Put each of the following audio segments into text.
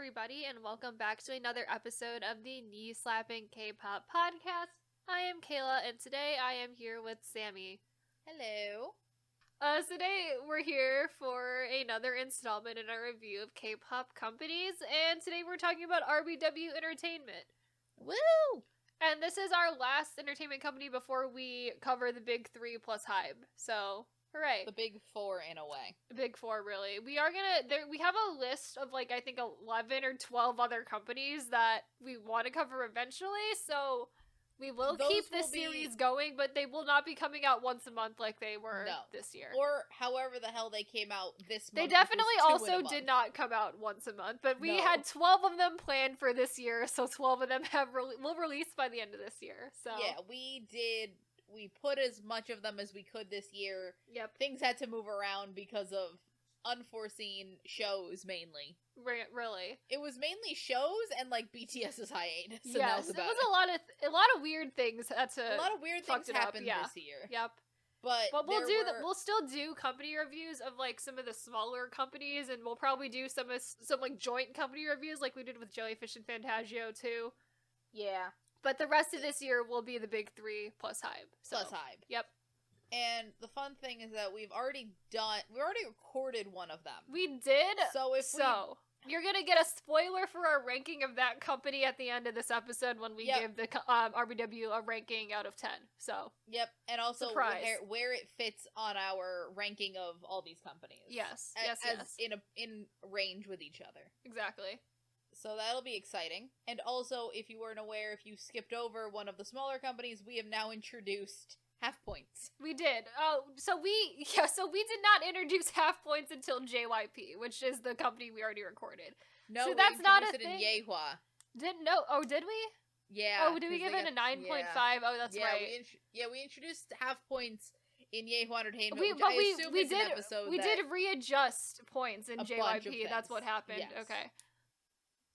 everybody, and welcome back to another episode of the Knee Slapping K-Pop podcast. I am Kayla, and today I am here with Sammi. Hello. Today we're here for another installment in our review of K-pop companies, and today we're talking about RBW Entertainment. Woo! And this is our last entertainment company before we cover the big three plus Hybe. So, hooray. The big four in a way. Big four, really. We are gonna, we have a list of I think 11 or 12 other companies that we want to cover eventually, so we will keep this series going, but they will not be coming out once a month like they were this year. Or however the hell they came out this month. They definitely also did not come out once a month, but we had 12 of them planned for this year, so 12 of them will release by the end of this year. So yeah, we put as much of them as we could this year. Yep. Things had to move around because of unforeseen shows, mainly. Really. It was mainly shows and, BTS's hiatus. So yes, it was a lot of weird things a lot of weird things happened this year. Yep. But we'll still do company reviews of, some of the smaller companies, and we'll probably do some joint company reviews like we did with Jellyfish and Fantagio, too. Yeah. But the rest of this year will be the big three plus Hybe. So. Plus Hybe. Yep. And the fun thing is that we already recorded one of them. We did. You're gonna get a spoiler for our ranking of that company at the end of this episode when we give the RBW a ranking out of 10. So. Yep, and also where it fits on our ranking of all these companies. Yes. As in range with each other. Exactly. So that'll be exciting. And also, if you weren't aware, if you skipped over one of the smaller companies, we have now introduced Half Points. We did. So we did not introduce Half Points until JYP, which is the company we already recorded. No, so that's not a thing. In Yehua. Didn't know. Oh, did we? Yeah. Oh, did we give it a 9.5? Yeah. Oh, that's right. We introduced Half Points in Yehua Entertainment. We did readjust points in JYP. That's what happened. Yes. Okay.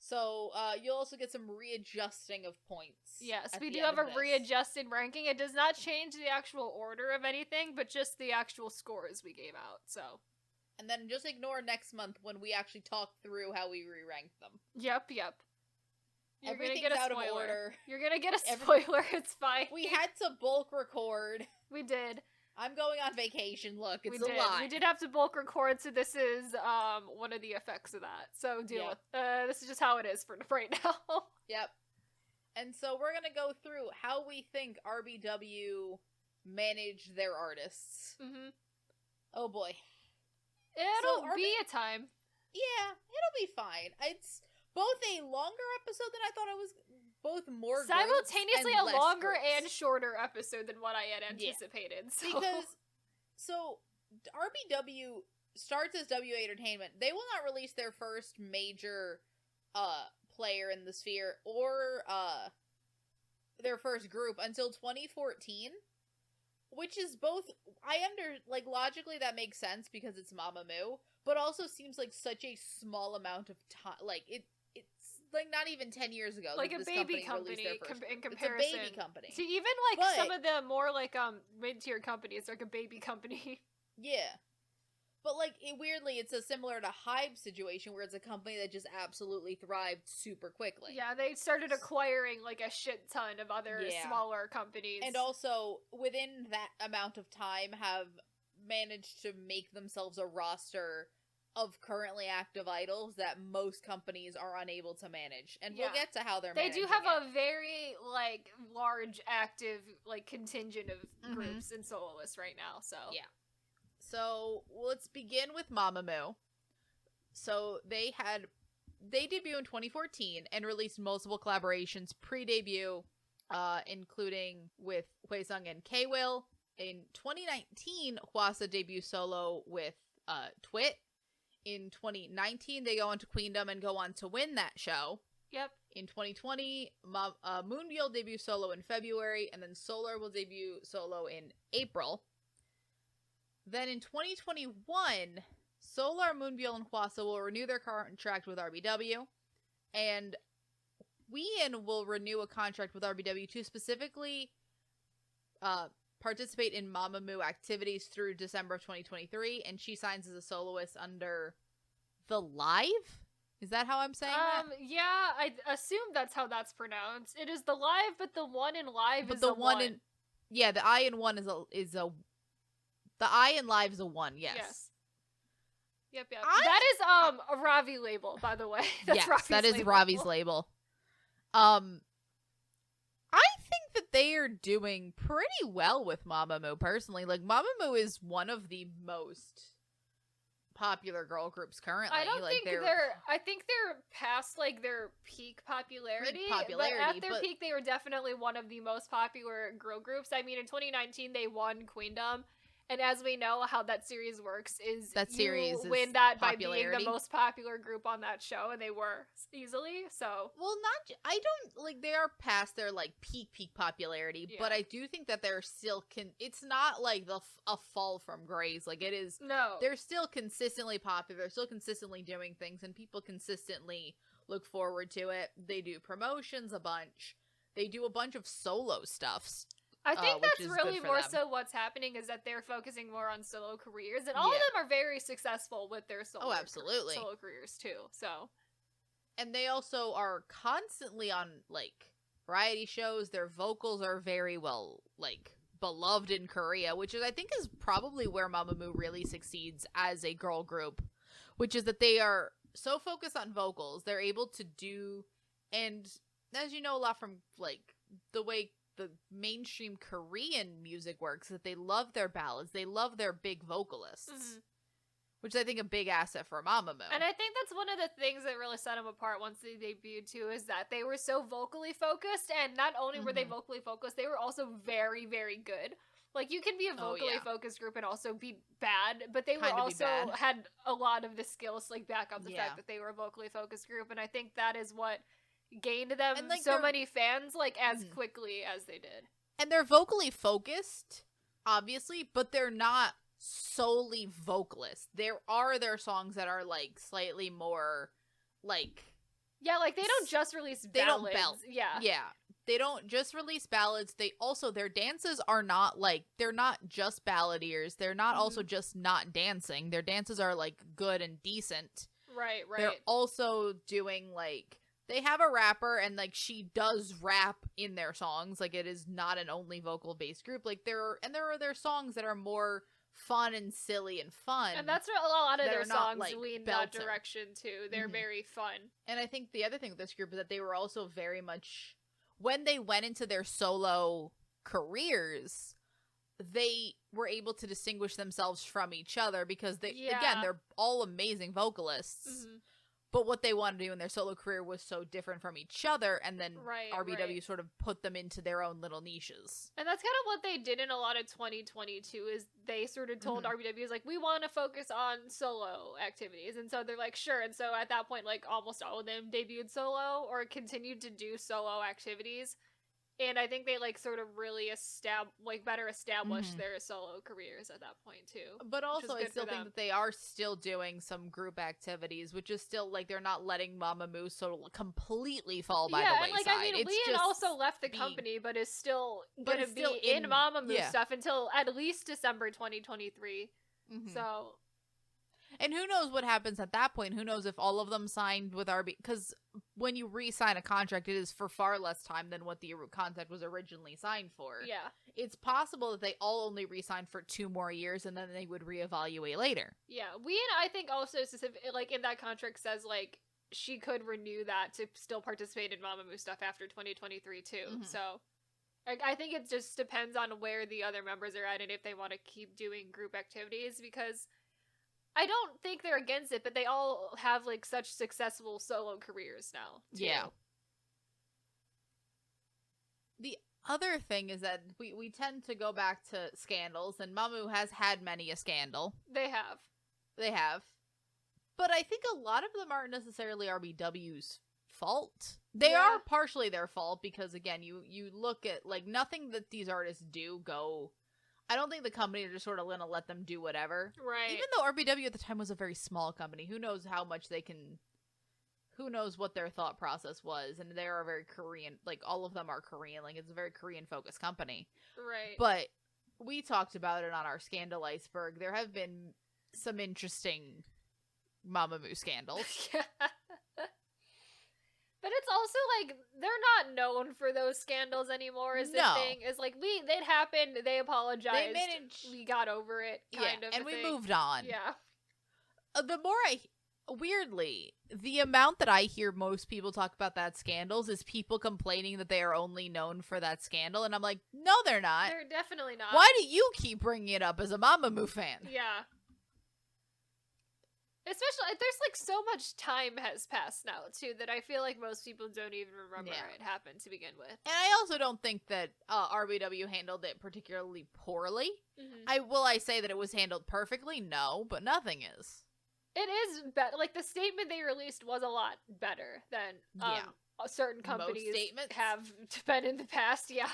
So, you'll also get some readjusting of points. Yes, we do have a readjusted ranking. It does not change the actual order of anything, but just the actual scores we gave out, so. And then just ignore next month when we actually talk through how we re-ranked them. Yep. Everything's out of order. You're gonna get a spoiler, it's fine. We had to bulk record. We did. I'm going on vacation, look, it's a lot. We did have to bulk record, so this is, one of the effects of that. So deal with, this is just how it is for right now. Yep. And so we're gonna go through how we think RBW managed their artists. Mm-hmm. Oh boy. It'll be a time. Yeah, it'll be fine. It's both a longer episode than I thought it was. Both more simultaneously and a longer groups. And shorter episode than what I had anticipated. Yeah. So RBW starts as WA Entertainment. They will not release their first major player in the sphere or their first group until 2014, which is both logically that makes sense because it's Mamamoo, but also seems like such a small amount of time. It's not even 10 years ago. Like a baby company in comparison. It's a baby company. To even some of the more mid-tier companies, like a baby company. Yeah. But weirdly, it's similar to Hybe situation where it's a company that just absolutely thrived super quickly. Yeah, they started acquiring a shit ton of other smaller companies. And also, within that amount of time, have managed to make themselves a roster of currently active idols that most companies are unable to manage. And we'll get to how they're managing. They do have a very, large active, contingent of groups and soloists right now, so. Yeah. So, let's begin with Mamamoo. So, they debuted in 2014 and released multiple collaborations pre-debut, including with Hwaesung and K-Will. In 2019, Hwasa debuted solo with Twit. In 2019, they go on to Queendom and go on to win that show. Yep. In 2020, Moonbyul debuts solo in February, and then Solar will debut solo in April. Then in 2021, Solar, Moonbyul, and Hwasa will renew their contract with RBW, and Wheein will renew a contract with RBW to specifically participate in Mamamoo activities through December of 2023, and she signs as a soloist under The Live? Is that how I'm saying that? Yeah, I assume that's how that's pronounced. It is the live, but the one in live But is the a one one. in the I in one is a the I in live is a 1. Yes. Yep. That is a Ravi label, by the way. That's yes, Ravi's that is label. Ravi's label. I think that they are doing pretty well with Mamamoo, personally. Like, Mamamoo is one of the most popular girl groups currently. I don't think they're. I think they're past like their peak popularity. But at their peak, they were definitely one of the most popular girl groups. I mean, in 2019, they won Queendom. And as we know, how that series works is you win that by being the most popular group on that show, and they were easily. So, well, I don't like they are past their like peak popularity, but I do think that they're still it's not like a fall from grace. Like it is. No, they're still consistently popular. They're still consistently doing things, and people consistently look forward to it. They do promotions a bunch. They do a bunch of solo stuffs. I think that's really more so what's happening is that they're focusing more on solo careers, and all of them are very successful with their solo careers too. So, and they also are constantly on like variety shows. Their vocals are very well like beloved in Korea, which is I think is probably where Mamamoo really succeeds as a girl group, which is that they are so focused on vocals. They're able to do, and as you know a lot from like the way the mainstream Korean music works, that they love their ballads, they love their big vocalists, which I think a big asset for Mamamoo. And I think that's one of the things that really set them apart once they debuted too, is that they were so vocally focused, and not only were they vocally focused, they were also very, very good. Like, you can be a vocally focused group and also be bad, but they were also had a lot of the skills to like back up the fact that they were a vocally focused group, and I think that is what gained them like, so many fans like as quickly as they did. And they're vocally focused, obviously, but they're not solely vocalists. There are their songs that are like slightly more like like they don't just release ballads. They don't belt. Yeah. They don't just release ballads. They also their dances are not like they're not just balladeers. They're not also just not dancing. Their dances are like good and decent. Right. They're also doing like they have a rapper, and like she does rap in their songs. Like it is not an only vocal based group. Like there are their songs that are more fun and silly and fun, and that's what a lot of their songs lean that direction too. They're very fun. And I think the other thing with this group is that they were also very much, when they went into their solo careers, they were able to distinguish themselves from each other because they again they're all amazing vocalists. But what they wanted to do in their solo career was so different from each other, and then RBW sort of put them into their own little niches. And that's kind of what they did in a lot of 2022, is they sort of told RBW, like, we want to focus on solo activities. And so they're like, sure. And so at that point, like, almost all of them debuted solo or continued to do solo activities. And I think they, like, sort of really better established their solo careers at that point, too. But also, I still think that they are still doing some group activities, which is still, like, they're not letting Mamamoo so completely fall by the wayside. Yeah, and, like, I mean, Leon also left the company, but is still going to be in Mamamoo stuff until at least December 2023. So... And who knows what happens at that point? Who knows if all of them signed with RB? Because when you re-sign a contract, it is for far less time than what the contract was originally signed for. Yeah. It's possible that they all only re-signed for 2 more years, and then they would reevaluate later. Yeah. I think also, like, in that contract says, like, she could renew that to still participate in Mamamoo stuff after 2023, too. So... I think it just depends on where the other members are at and if they want to keep doing group activities, because... I don't think they're against it, but they all have, like, such successful solo careers now, too. Yeah. The other thing is that we tend to go back to scandals, and Mamamoo has had many a scandal. They have. But I think a lot of them aren't necessarily RBW's fault. They are partially their fault, because, again, you look at, like, nothing that these artists do go... I don't think the company are just sort of going to let them do whatever. Right. Even though RBW at the time was a very small company. Who knows how much they can... Who knows what their thought process was. And they are very Korean. Like, all of them are Korean. Like, it's a very Korean-focused company. Right. But we talked about it on our Scandal Iceberg. There have been some interesting Mamamoo scandals. like they're not known for those scandals anymore. Is the thing is like they'd happened. They apologized. We got over it. Kind of, and we moved on. Yeah. The more weirdly, the amount that I hear most people talk about that scandals is people complaining that they are only known for that scandal, and I'm like, no, they're not. They're definitely not. Why do you keep bringing it up as a Mamamoo fan? Yeah. Especially, there's like so much time has passed now too that I feel like most people don't even remember it happened to begin with. And I also don't think that RBW handled it particularly poorly. I say that it was handled perfectly? No, but nothing is. It is better. Like, the statement they released was a lot better than certain companies have been in the past. Yeah.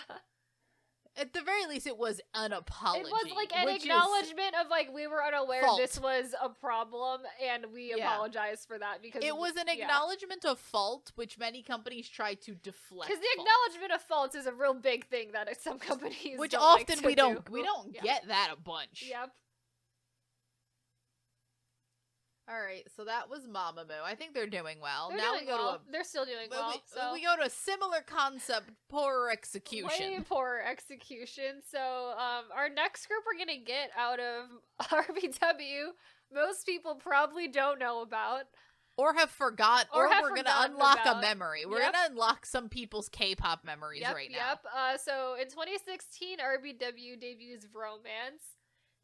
At the very least, it was an apology. It was like an acknowledgement of like, we were unaware this was a problem and we apologize for that, because it was an acknowledgement of fault, which many companies try to deflect. Because the acknowledgement of fault is a real big thing that some companies which don't often like we to don't get that a bunch. Yep. All right, so that was Mamamoo. I think they're doing well. They're still doing well. We go to a similar concept, poorer execution. Way poorer execution. So, our next group we're gonna get out of RBW, most people probably don't know about. Or have forgot, or we're gonna unlock a memory. We're gonna unlock some people's K-pop memories right now. Yep. So in 2016, RBW debuts Romance.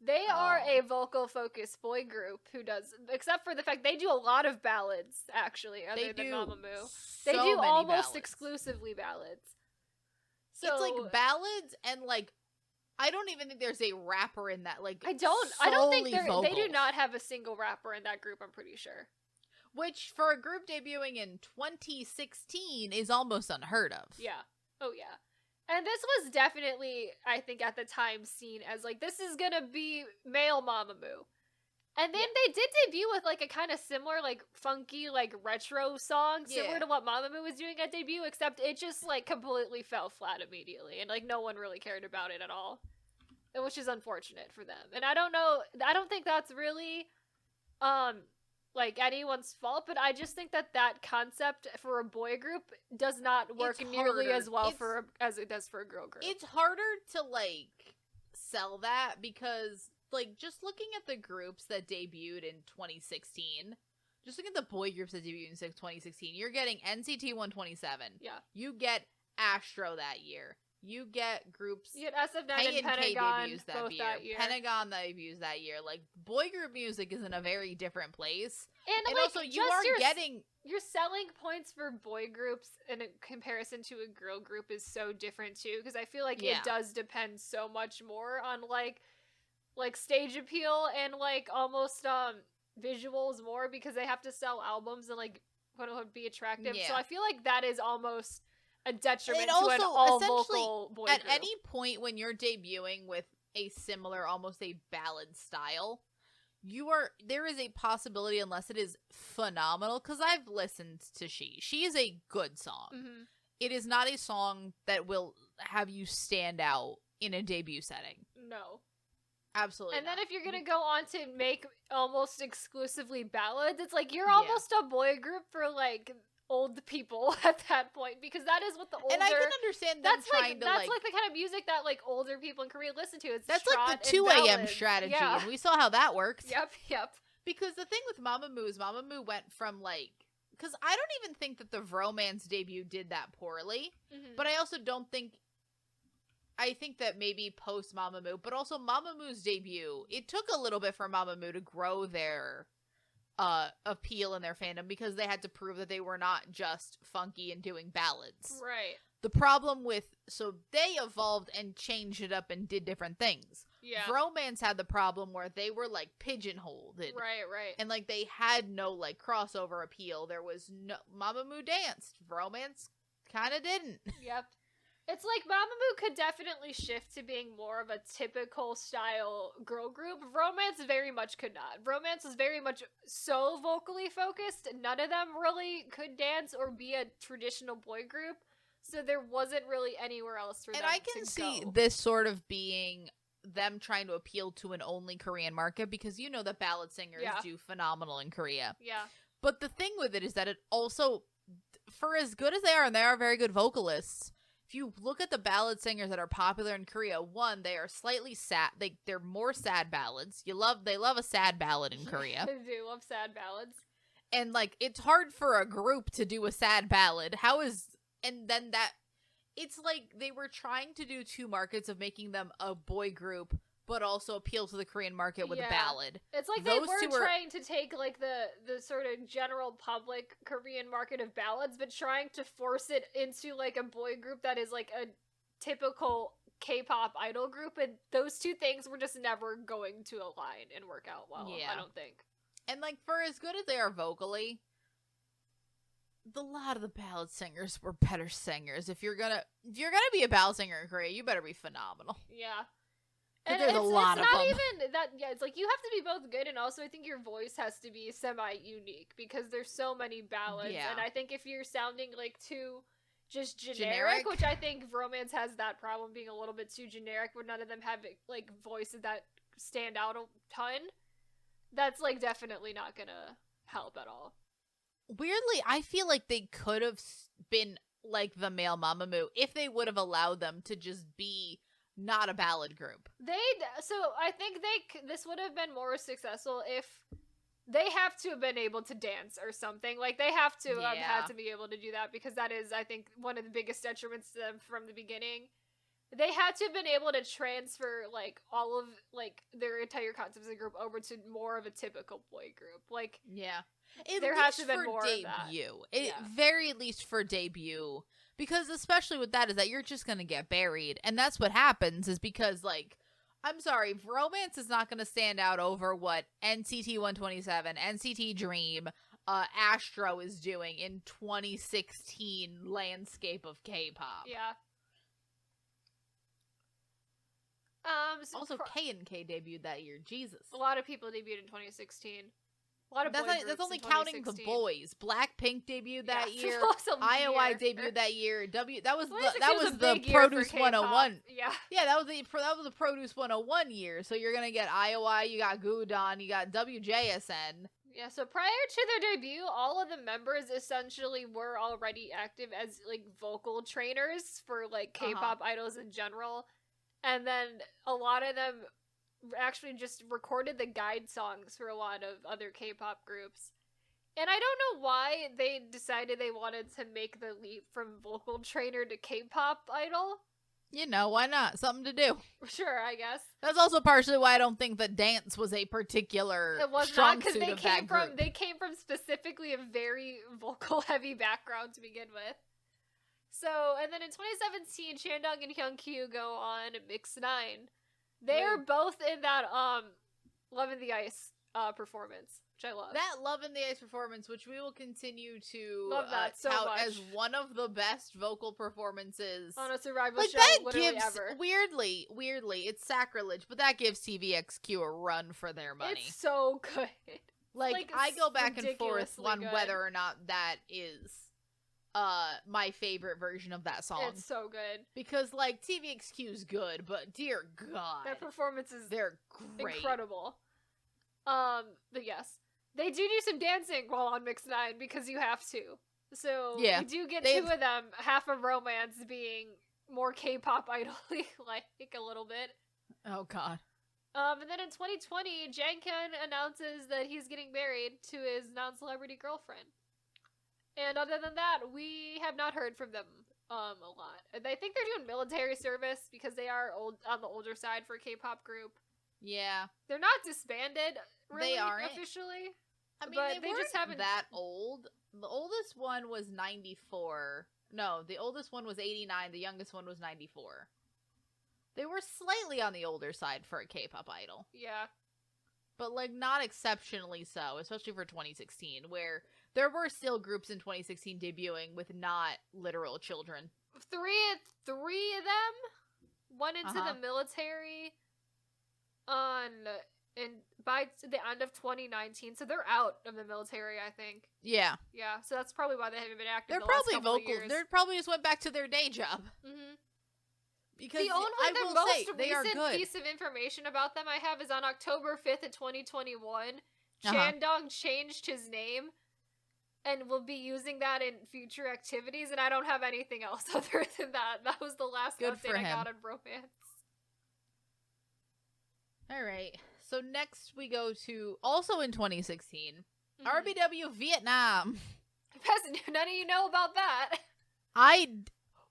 They are a vocal-focused boy group who does, except for the fact they do a lot of ballads, actually, other than Mamamoo. They do almost exclusively ballads. So, it's like ballads and like, I don't even think there's a rapper in that. Like, I don't think they do not have a single rapper in that group, I'm pretty sure. Which, for a group debuting in 2016, is almost unheard of. Yeah. Oh, yeah. And this was definitely, I think, at the time seen as, like, this is gonna be male Mamamoo. And then they did debut with, like, a kind of similar, like, funky, like, retro song, similar to what Mamamoo was doing at debut, except it just, like, completely fell flat immediately, and, like, no one really cared about it at all. Which is unfortunate for them. And I don't think that's really, like, anyone's fault, but I just think that concept for a boy group does not work nearly as well as it does for a girl group. It's harder to, like, sell that because, like, just looking at the groups that debuted in 2016, just looking at the boy groups that debuted in 2016, you're getting NCT 127. Yeah. You get Astro that year. You get groups. You get SF9 and Pentagon debuts that year. Pentagon debuts that year. Like, boy group music is in a very different place. And like, also, your selling points for boy groups in comparison to a girl group is so different too. Because I feel like it does depend so much more on like stage appeal and like almost visuals more, because they have to sell albums and like be attractive. So I feel like that is almost a detriment to an all-vocal boy group. At any point when you're debuting with a similar, almost a ballad style, there is a possibility, unless it is phenomenal, because I've listened to She is a good song. Mm-hmm. It is not a song that will have you stand out in a debut setting. No. Absolutely And not. then if you're gonna go on to make almost exclusively ballads, it's like you're almost a boy group for like old people at that point, because that is what the older, and I can understand them trying to that's like the kind of music that like older people in Korea listen to. That's like the 2 a.m. strategy, and we saw how that worked. Yep. Because the thing with Mamamoo is Mamamoo went from like, because I don't even think that the Romance debut did that poorly, but I also don't think. I think that maybe post Mamamoo, but also Mamamoo's debut, it took a little bit for Mamamoo to grow their appeal in their fandom, because they had to prove that they were not just funky and doing ballads. Right. The problem so they evolved and changed it up and did different things. Yeah. Romance had the problem where they were like pigeonholed. Right. And like they had no like crossover appeal. There was no Mamamoo danced. Romance kind of didn't. Yep. It's like Mamamoo could definitely shift to being more of a typical style girl group. Romance very much could not. Romance was very much so vocally focused. None of them really could dance or be a traditional boy group. So there wasn't really anywhere else for them to go. And I can see this sort of being them trying to appeal to an only Korean market, because you know that ballad singers do phenomenal in Korea. Yeah. But the thing with it is that it also, for as good as they are, and they are very good vocalists, if you look at the ballad singers that are popular in Korea, one, they are slightly sad. They're more sad ballads. They love a sad ballad in Korea. They do love sad ballads. And, like, it's hard for a group to do a sad ballad. It's like they were trying to do two markets of making them a boy group, but also appeal to the Korean market with a ballad. It's like they were trying to take, like, the sort of general public Korean market of ballads, but trying to force it into, like, a boy group that is, like, a typical K-pop idol group, and those two things were just never going to align and work out well, I don't think. And, like, for as good as they are vocally, a lot of the ballad singers were better singers. If you're gonna be a ballad singer in Korea, you better be phenomenal. Yeah. And there's a lot of them. It's not even that, it's like you have to be both good, and also I think your voice has to be semi-unique, because there's so many ballads, and I think if you're sounding, like, too just generic, which I think Romance has that problem, being a little bit too generic, where none of them have, like, voices that stand out a ton, that's, like, definitely not gonna help at all. Weirdly, I feel like they could have been like the male Mamamoo if they would have allowed them to just be not a ballad group. So I think this would have been more successful if they have to have been able to dance or something. Like, they have to have had to be able to do that, because that is, I think, one of the biggest detriments to them from the beginning. They had to have been able to transfer, like, all of, like, their entire concepts of the group over to more of a typical boy group. Like, there has to have been more of that. Very least for debut. Because especially with that is that you're just going to get buried. And that's what happens, is because, like, I'm sorry, Romance is not going to stand out over what NCT 127, NCT Dream, Astro is doing in 2016 landscape of K-pop. Yeah. Also, K&K debuted that year. Jesus. A lot of people debuted in 2016. A lot of boy groups that's only in counting the boys. Blackpink debuted that year. IOI debuted that year. That was the Produce 101. Yeah, that was the Produce 101 year. So you're gonna get IOI, you got Gudon, you got WJSN. Yeah, so prior to their debut, all of the members essentially were already active as, like, vocal trainers for, like, K-pop idols in general. And then a lot of them actually just recorded the guide songs for a lot of other K-pop groups. And I don't know why they decided they wanted to make the leap from vocal trainer to K-pop idol. You know, why not? Something to do. Sure, I guess. That's also partially why I don't think that dance was a particular strong suit of that group. They came from specifically a very vocal-heavy background to begin with. So, and then in 2017, Chandong and Hyunkyu go on Mix 9. They are both in that Love in the Ice performance, which I love. That Love in the Ice performance, which we will continue to love that so tout much. as one of the best vocal performances on a survival like, show, that literally gives, ever. Weirdly, it's sacrilege, but that gives TVXQ a run for their money. It's so good. Like I go back and forth on whether or not that is my favorite version of that song. It's so good. Because, like, TVXQ's good, but dear God. Their performances, they're great. Incredible. But yes. They do some dancing while on Mix 9 because you have to. So, you do get two of them, half of Romance being more K-pop idol-y, like, a little bit. Oh, God. And then in 2020, Janghyun announces that he's getting married to his non-celebrity girlfriend. And other than that, we have not heard from them a lot. And I think they're doing military service because they are on the older side for a K-pop group. Yeah. They're not disbanded, really, they aren't officially. I mean, they just haven't that old. The oldest one was 94. No, the oldest one was 89. The youngest one was 94. They were slightly on the older side for a K-pop idol. Yeah. But, like, not exceptionally so, especially for 2016, where there were still groups in 2016 debuting with not literal children. Three of them went into the military by the end of 2019, so they're out of the military, I think. Yeah. Yeah, so that's probably why they haven't been active. They're probably vocal. They probably just went back to their day job. Mm-hmm. Because the most recent piece of information about them I have is on October 5th of 2021. Chandong changed his name and we'll be using that in future activities, and I don't have anything else other than that. That was the last update I got on romance. Alright, so next we go to, also in 2016, RBW Vietnam. None of you know about that.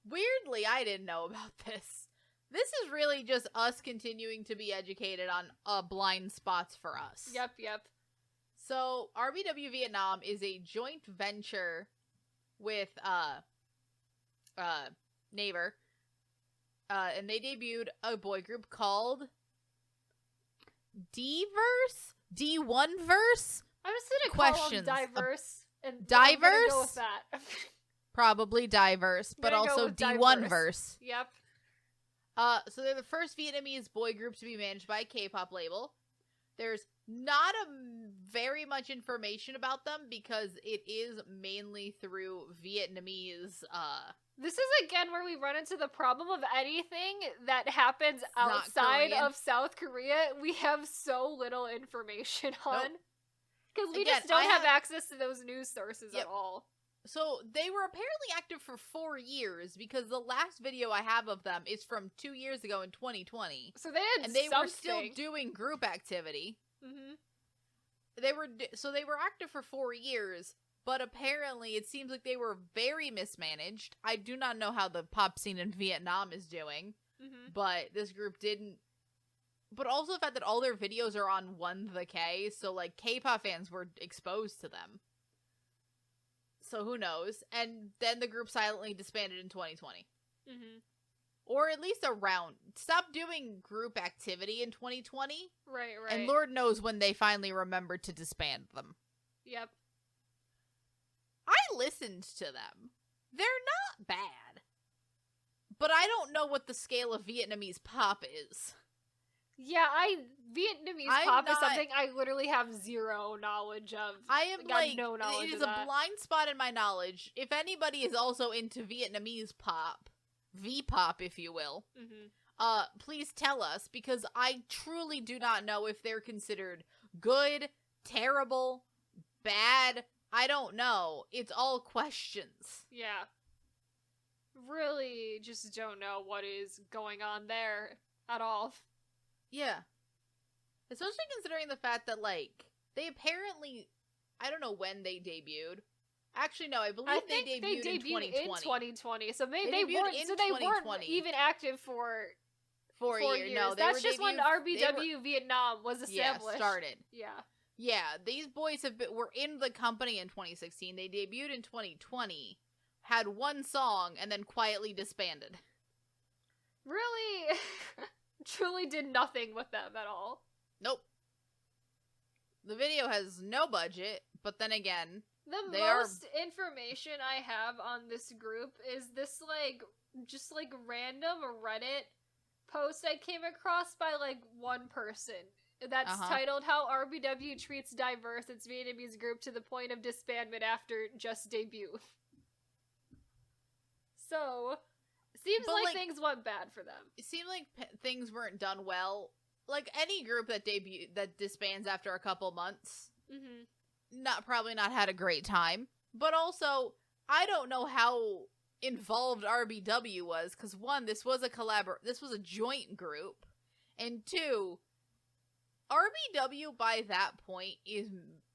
Weirdly, I didn't know about this. This is really just us continuing to be educated on blind spots for us. Yep. So, RBW Vietnam is a joint venture with Naver. And they debuted a boy group called D-verse? D1-verse? I'm just gonna call them Diverse. And Diverse? I'm gonna go with that. Probably Diverse, but also D1-verse. Yep. So they're the first Vietnamese boy group to be managed by a K-pop label. There's not very much information about them because it is mainly through Vietnamese. This is again where we run into the problem of anything that happens outside of South Korea. We have so little information on. Because we just don't have access to those news sources at all. So they were apparently active for 4 years because the last video I have of them is from 2 years ago in 2020. So they had were still doing group activity. Mm-hmm. They were active for 4 years, but apparently it seems like they were very mismanaged. I do not know how the pop scene in Vietnam is doing, but this group didn't. But also the fact that all their videos are on OneWe, so like K-pop fans were exposed to them. So who knows? And then the group silently disbanded in 2020. Or at least stopped doing group activity in 2020. Right. And Lord knows when they finally remembered to disband them. Yep. I listened to them. They're not bad. But I don't know what the scale of Vietnamese pop is. Yeah, Vietnamese pop is something I literally have zero knowledge of. I am like no knowledge it is of a blind spot in my knowledge. If anybody is also into Vietnamese pop, V-pop if you will, please tell us, because I truly do not know if they're considered good, terrible, bad. I don't know. It's all questions. Yeah. Really just don't know what is going on there at all. Yeah. Especially considering the fact that, like, they apparently, I don't know when they debuted. Actually, no, I believe they debuted in 2020. In 2020, so maybe they weren't even active for 4 years. No, that's just when RBW Vietnam was established. Yeah, started. Yeah. Yeah, these boys were in the company in 2016. They debuted in 2020, had one song, and then quietly disbanded. Really? Truly did nothing with them at all. Nope. The video has no budget, but then again, the most information I have on this group is this, like, just, like, random Reddit post I came across by, like, one person. That's titled, How RBW Treats Diverse Its Vietnamese Group to the Point of Disbandment After Just Debut. So, seems like things went bad for them. It seemed like things weren't done well. Like, any group that disbands after a couple months, probably not had a great time. But also, I don't know how involved RBW was, because one, this was a joint group, and two, RBW by that point is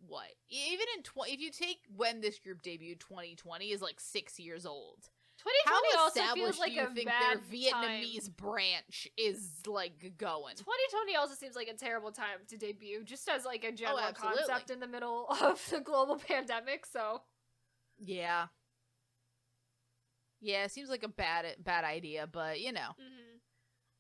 what? Even if you take when this group debuted, 2020 is like 6 years old. 2020 also feels like a think their Vietnamese branch is like going? 2020 also seems like a terrible time to debut, just as like a general concept in the middle of the global pandemic. So, yeah, it seems like a bad idea, but you know.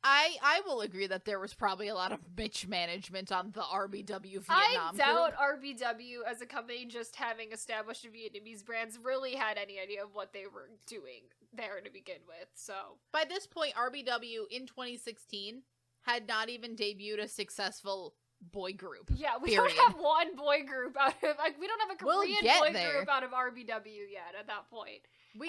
I will agree that there was probably a lot of mismanagement on the RBW Vietnam I doubt RBW as a company, just having established Vietnamese brands, really had any idea of what they were doing there to begin with, so. By this point, RBW in 2016 had not even debuted a successful boy group. Yeah, we don't have one boy group out of, like, we don't have a Korean boy group out of RBW yet at that point. We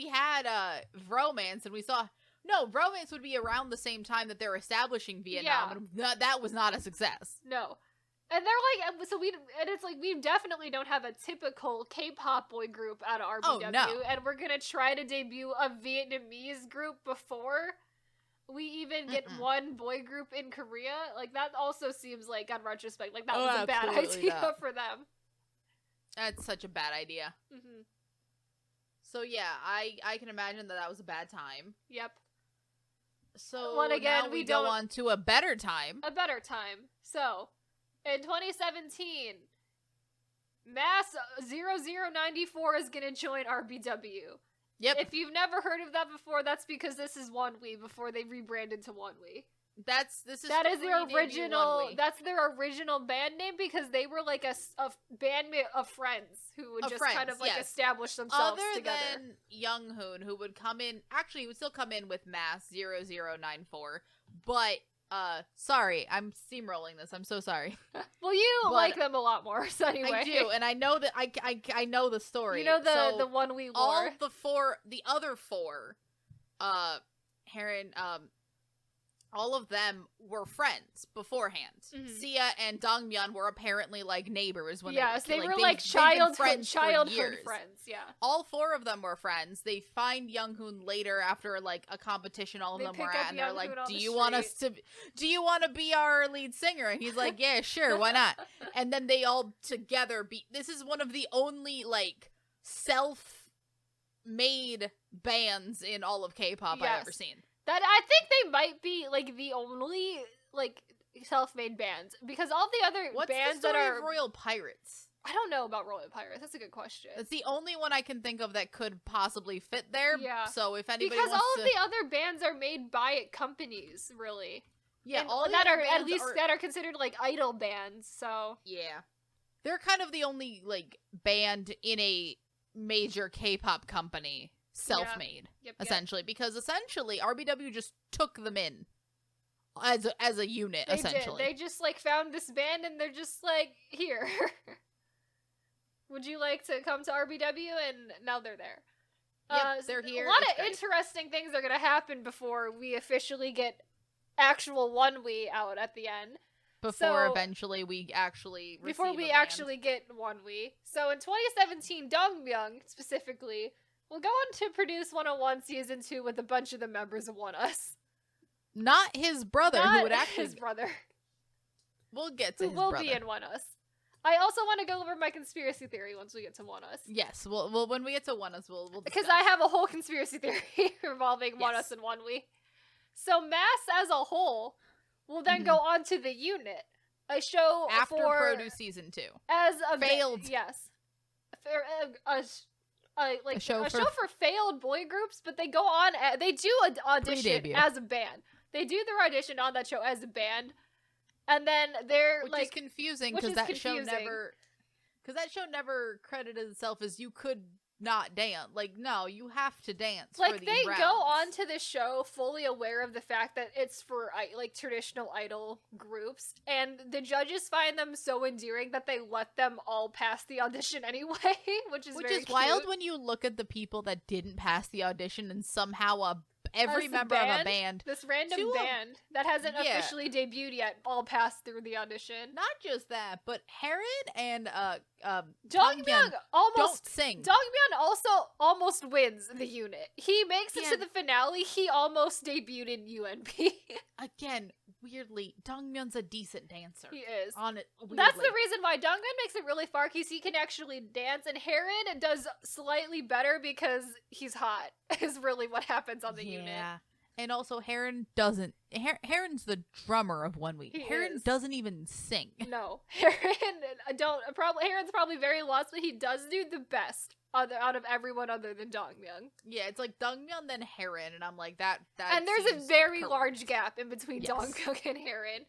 had Romance, and we saw... No, Romance would be around the same time that they're establishing Vietnam, and that was not a success. No. And they're like, so it's like, we definitely don't have a typical K-pop boy group out of RBW. Oh, no. And we're gonna try to debut a Vietnamese group before we even get one boy group in Korea. Like, that also seems like, on retrospect, like, that was a bad idea for them. That's such a bad idea. Mm-hmm. So yeah, I can imagine that was a bad time. Yep. So well, again, now we go on to a better time. A better time. So, in 2017, Mass 0094 is gonna join RBW. Yep. If you've never heard of that before, that's because this is Onewe before they rebranded to Onewe. That is their original. That's their original band name because they were like a band of friends who would just kind of like establish themselves together. Other than Younghoon, who would come in. Actually, he would still come in with Mass 0094, but. Sorry, I'm steamrolling this. I'm so sorry. Well, you like them a lot more, so anyway. I do, and I know that I know the story. You know the one we wore. The other four, Heron, all of them were friends beforehand. Mm-hmm. Sia and Dongmyeon were apparently like neighbors when they were like childhood friends. Yeah, all four of them were friends. They find Younghoon later after like a competition. All of them were at, and they're like, "Do you want to be our lead singer?" And he's like, "Yeah, sure, why not?" And then they all together This is one of the only like self-made bands in all of K-pop I've ever seen. That I think they might be like the only like self-made bands because all the other bands that are of Royal Pirates. I don't know about Royal Pirates. That's a good question. It's the only one I can think of that could possibly fit there. Yeah. So if anybody because all of the other bands are made by companies, really. Yeah, and all that are at least that are considered like idol bands. So yeah, they're kind of the only like band in a major K-pop company. Self-made, essentially, because essentially RBW just took them in as a unit. Essentially, they just like found this band and they're just like, here. Would you like to come to RBW? And now they're there. Yep, they're here. A lot of interesting things are gonna happen before we officially get actual Onewe out at the end. Before eventually we actually get Onewe. So in 2017, Dongmyeon specifically. We'll go on to produce 101 Season 2 with a bunch of the members of ONEUS. Not his brother, who would actually... his brother. We'll get to his brother. Who will be in ONEUS. I also want to go over my conspiracy theory once we get to ONEUS. Yes, well, when we get to ONEUS, we'll because I have a whole conspiracy theory involving ONEUS and Onewe. So Mass as a whole will then go on to the unit. A show after Produce Season 2. As a... Failed. Yes. A show for failed boy groups, but they go on. They do an audition as a band. They do their audition on that show as a band, and then they're which is confusing because that show never credited itself as you could not dance. Like, no, you have to dance. Like, for these they rounds. go on to the show fully aware of the fact that it's for like traditional idol groups, and the judges find them so endearing that they let them all pass the audition anyway, which is wild when you look at the people that didn't pass the audition and somehow every member of a band, this random band that hasn't officially debuted yet, all passed through the audition. Not just that, but Heron and Dongmyeon don't sing. Dongmyeon also almost wins the unit. He makes it to the finale. He almost debuted in UNP. Again, weirdly, Dongmyeon's a decent dancer. He is. Weirdly. That's the reason why Dongmyeon makes it really far, because he can actually dance, and Heron does slightly better because he's hot, is really what happens on the unit. Yeah. And also, Heron doesn't... Heron's the drummer of Onewe. Heron doesn't even sing. No. Heron's probably very lost, but he does do the best out of everyone other than Dongmyeon. Yeah, it's like Dongmyeon then Heron, and I'm like, that and there's a very large gap in between Dongmyeon and Heron.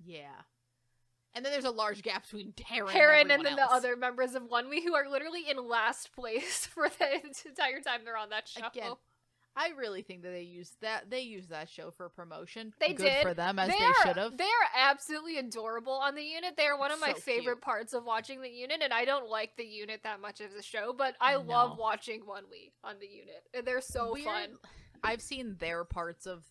Yeah. And then there's a large gap between Heron and then the other members of Onewe, who are literally in last place for the entire time they're on that show. Again, I really think that they used that show for promotion. They did for them, as they should have. They are absolutely adorable on the unit. They are one of my favorite parts of watching the unit, and I don't like the unit that much as a show, but I love watching Onewe on the unit. They're so fun. I've seen their parts of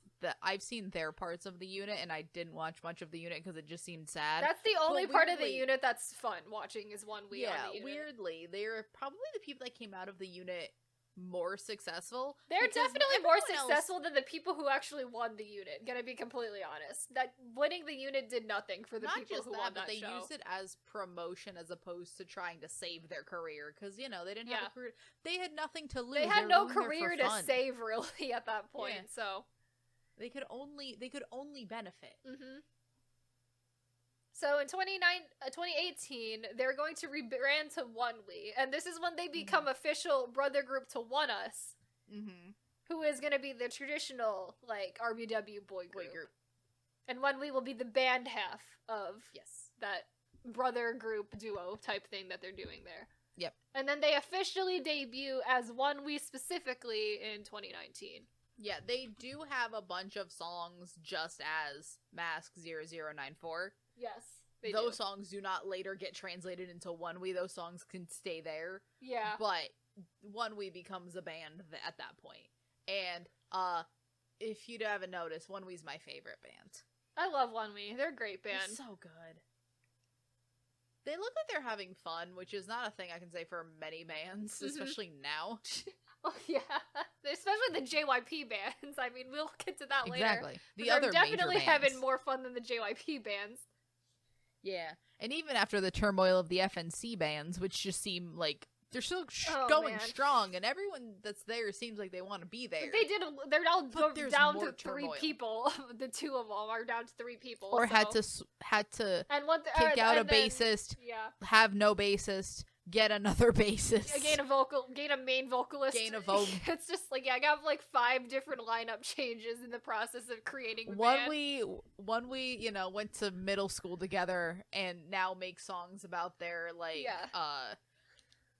I've seen their parts of the unit, and I didn't watch much of the unit because it just seemed sad. That's the only part of the unit that's fun watching is Onewe on the unit. Weirdly, they're probably the people that came out of the unit more successful. They're definitely more successful than the people who actually won the unit, gonna be completely honest. That winning the unit did nothing for the people who won that show. They used it as promotion as opposed to trying to save their career, because, you know, they didn't have a career. They had nothing to lose. They had no career to save, really, at that point, so... They could only benefit. Mm-hmm. So in 2018, they're going to rebrand to Onewe, and this is when they become official brother group to ONEUS, who is going to be the traditional, like, RBW boy group. And Onewe will be the band half of that brother group duo type thing that they're doing there. Yep. And then they officially debut as Onewe specifically in 2019. Yeah, they do have a bunch of songs just as Mask 0094. Yes, those songs do not later get translated into Onewe. Those songs can stay there. Yeah. But Onewe becomes a band at that point. And if you haven't noticed, Onewe's my favorite band. I love Onewe. They're a great band. They're so good. They look like they're having fun, which is not a thing I can say for many bands, especially now. Oh, yeah. Especially the JYP bands. I mean, we'll get to that later. Exactly. They're definitely having more fun than the JYP bands. Yeah. And even after the turmoil of the FNC bands, which just seem like they're still going strong, and everyone that's there seems like they want to be there. They're all down to 3 people. The 2 of them are down to 3 people. Or had to kick out a bassist, have no bassist, get another bassist, gain a main vocalist, It's just like, I got like 5 different lineup changes in the process of creating the band. Onewe, you know, went to middle school together and now make songs about their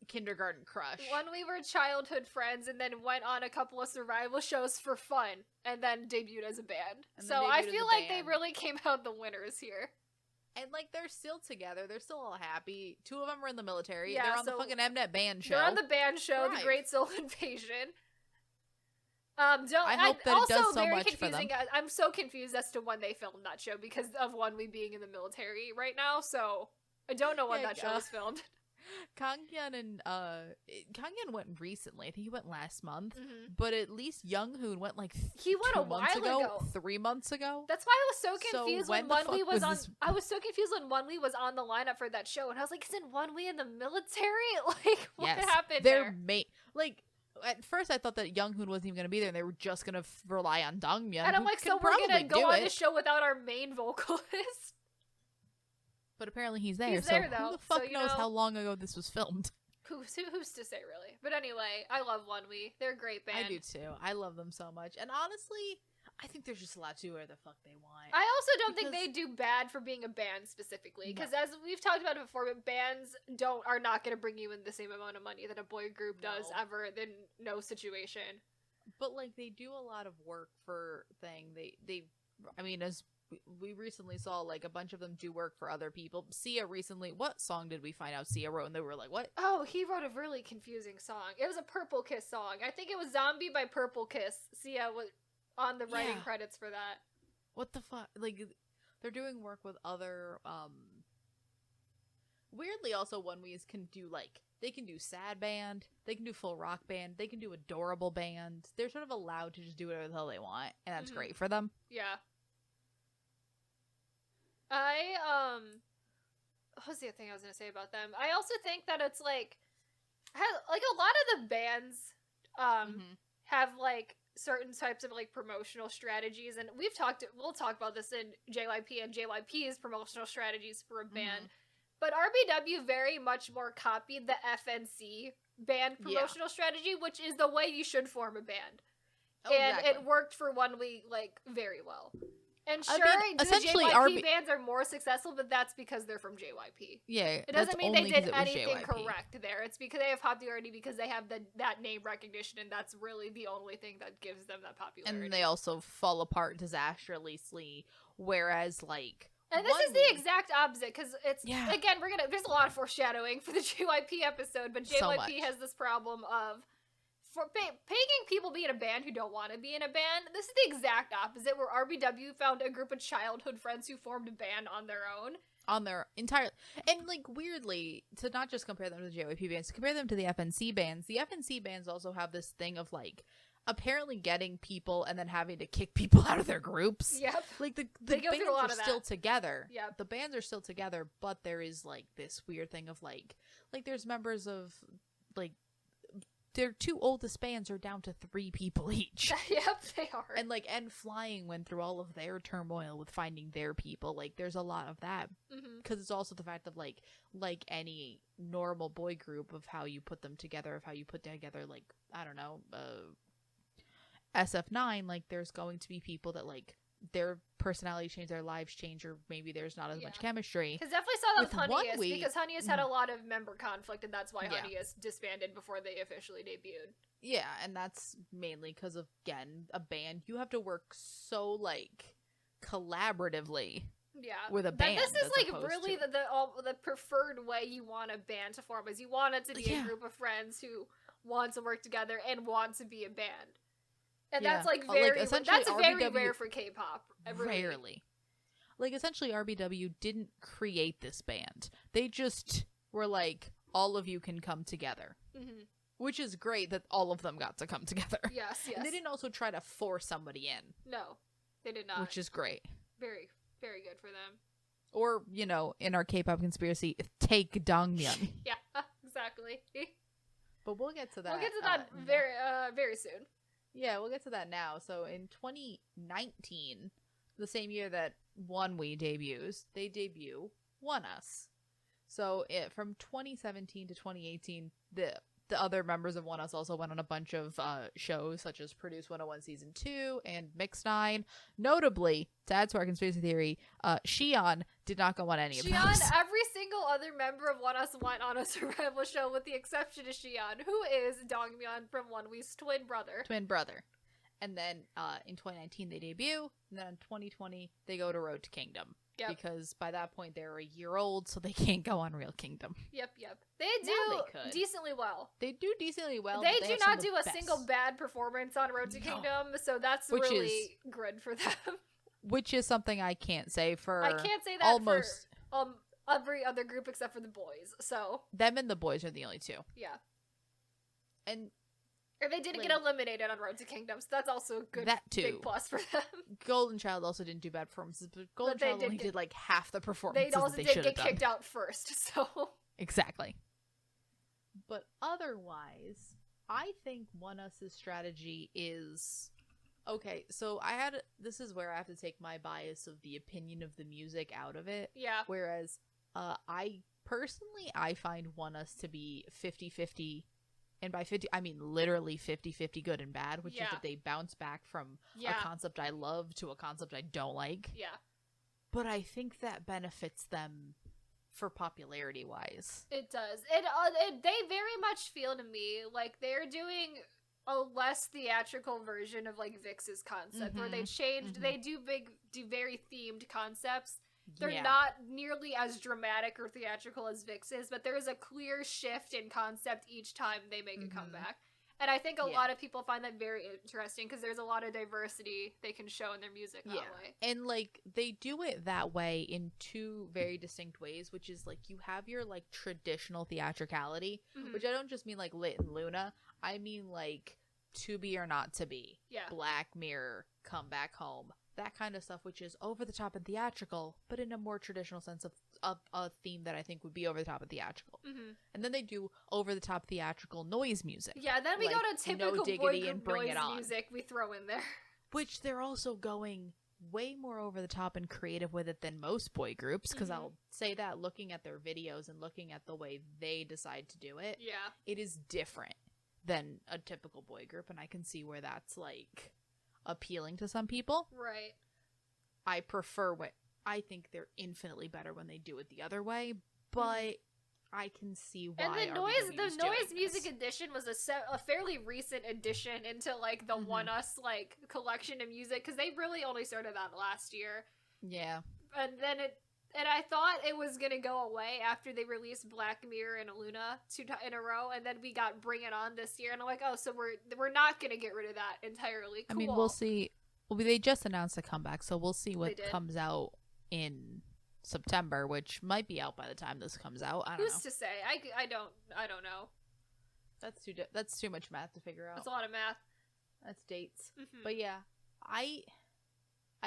kindergarten crush. Onewe were childhood friends and then went on a couple of survival shows for fun and then debuted as a band. So I feel like they really came out the winners here. And, like, they're still together. They're still all happy. 2 of them are in the military. Yeah, they're on the fucking Mnet band show. They're on the band show, The Great Soul Invasion. I hope that it does so much for them. I'm so confused as to when they filmed that show because of Onewe being in the military right now, so I don't know when that show was filmed. Kanghyun went recently. I think he went last month. But at least Younghoon went like he went 2 months ago. 3 months ago. That's why I was so confused when Onewe was on. I was so confused when Onewe was on the lineup for that show, and I was like, "Isn't Onewe in the military? Like, what happened there?" At first, I thought that Younghoon wasn't even going to be there, and they were just going to rely on Dongmyeon. And I'm like, so we're going to go on the show without our main vocalist? But apparently he's there, so who the fuck knows how long ago this was filmed? Who's to say, really? But anyway, I love Onewe. They're a great band. I do, too. I love them so much. And honestly, I think there's just a lot to where the fuck they want. I also don't think they do bad for being a band specifically, because as we've talked about before, bands are not going to bring you in the same amount of money that a boy group does ever in no situation. But, like, they do a lot of work for I mean, as we recently saw, like, a bunch of them do work for other people. Sia recently, what song did we find out Sia wrote? And they were like, what? Oh, he wrote a really confusing song. It was a Purple Kiss song. I think it was Zombie by Purple Kiss. Sia was on the writing credits for that. What the fuck? Like, they're doing work with other, weirdly also Onewe can do, like, they can do sad band, they can do full rock band, they can do adorable band. They're sort of allowed to just do whatever the hell they want, and that's great for them. Yeah. What was the other thing I was gonna say about them? I also think that it's like a lot of the bands have like certain types of like promotional strategies, and we'll talk about this in JYP and JYP's promotional strategies for a band. But RBW very much more copied the FNC band promotional strategy, which is the way you should form a band. And it worked for Onewe like very well. And sure, the JYP bands are more successful, but that's because they're from JYP. Yeah, it doesn't mean they did anything correct there. It's because they have popularity because they have that name recognition, and that's really the only thing that gives them that popularity. And they also fall apart disastrously, whereas like. And this is the exact opposite, because it's again there's a lot of foreshadowing for the JYP episode, but JYP has this problem of for paying people be in a band who don't want to be in a band. This is the exact opposite, where RBW found a group of childhood friends who formed a band on their own. On their entire, and like weirdly, to not just compare them to the JYP bands, to compare them to the FNC bands. The FNC bands also have this thing of like apparently getting people and then having to kick people out of their groups. Yep. Like the bands are still together. Yep. The bands are still together, but there is like this weird thing of like there's members of like their two oldest bands are down to 3 people each. Yep, they are. And Flying went through all of their turmoil with finding their people. Like, there's a lot of that. Because it's also the fact of, like any normal boy group of how you put them together, of how you put together, like, I don't know, SF9, like, there's going to be people that, like, their personality change, their lives change, or maybe there's not as much chemistry. Because definitely saw that with Honeyus, Onewe, because Honeyus had a lot of member conflict, and that's why Honeyus disbanded before they officially debuted. Yeah, and that's mainly because of, again, a band. You have to work so, like, collaboratively with a band. This is, like, really the preferred way you want a band to form, is you want it to be a group of friends who want to work together and want to be a band. And that's like very that's very rare for K-pop. Rarely. Like essentially RBW didn't create this band. They just were like, all of you can come together. Which is great that all of them got to come together. Yes. And they didn't also try to force somebody in. No, they did not. Which is great. Very, very good for them. Or, you know, in our K-pop conspiracy, take Dongmyeon. Yeah, exactly. But we'll get to that. We'll get to that very soon. Yeah, we'll get to that now. So in 2019, the same year that Onewe debuts, they debut ONEUS. So from 2017 to 2018, the other members of ONEUS also went on a bunch of shows, such as Produce 101 Season 2 and Mix 9. Notably, to add to our conspiracy theory, Xion did not go on any of those. Every single other member of ONEUS went on a survival show, with the exception of Xion, who is Dongmyeon from Onewe's twin brother. And then in 2019 they debut, and then in 2020 they go to Road to Kingdom. Yep. Because by that point they're a year old, so they can't go on Real Kingdom. Yep. They do decently well. They do decently well. They do not do a single bad performance on Road to Kingdom, so that's really good for them. Which is something I can't say for. I can't say that almost for every other group except for the boys. So them and the boys are the only two. Yeah. And they didn't get eliminated on Road to Kingdom, so that's also a good big plus for them. Golden Child also didn't do bad performances, but Golden Child only did like half the performances they also did get kicked out first, so. Exactly. But otherwise, I think ONEUS's strategy is... Okay, so this is where I have to take my bias of the opinion of the music out of it. Yeah. Whereas, I find ONEUS to be 50-50. And by 50, I mean literally 50-50 good and bad, which is that they bounce back from a concept I love to a concept I don't like. Yeah. But I think that benefits them for popularity-wise. It does. They very much feel to me like they're doing a less theatrical version of like Vix's concept, where they changed, they do very themed concepts. They're not nearly as dramatic or theatrical as Vix is, but there is a clear shift in concept each time they make a comeback. And I think a lot of people find that very interesting, because there's a lot of diversity they can show in their music that way. And, like, they do it that way in 2 very distinct ways, which is, like, you have your, like, traditional theatricality, which I don't just mean, like, Lit and Luna. I mean, like, To Be or Not to Be. Yeah. Black Mirror, Come Back Home. That kind of stuff, which is over the top and theatrical, but in a more traditional sense of a theme that I think would be over the top and theatrical. And then they do over the top theatrical noise music. Yeah, then we go to typical boy group noise music we throw in there. Which they're also going way more over the top and creative with it than most boy groups, because I'll say that looking at their videos and looking at the way they decide to do it, it is different than a typical boy group, and I can see where that's like appealing to some people. Right. I think they're infinitely better when they do it the other way, but I can see why. And the noise music edition was a fairly recent addition into like the ONEUS like collection of music, because they really only started that last year. Yeah. And then And I thought it was gonna go away after they released Black Mirror and Luna in a row, and then we got Bring It On this year, and I'm like, oh, so we're not gonna get rid of that entirely. Cool. I mean, we'll see. Well, they just announced a comeback, so we'll see what comes out in September, which might be out by the time this comes out. I don't know. Who's to say? I don't know. That's too much math to figure out. That's a lot of math. That's dates. Mm-hmm. But yeah, I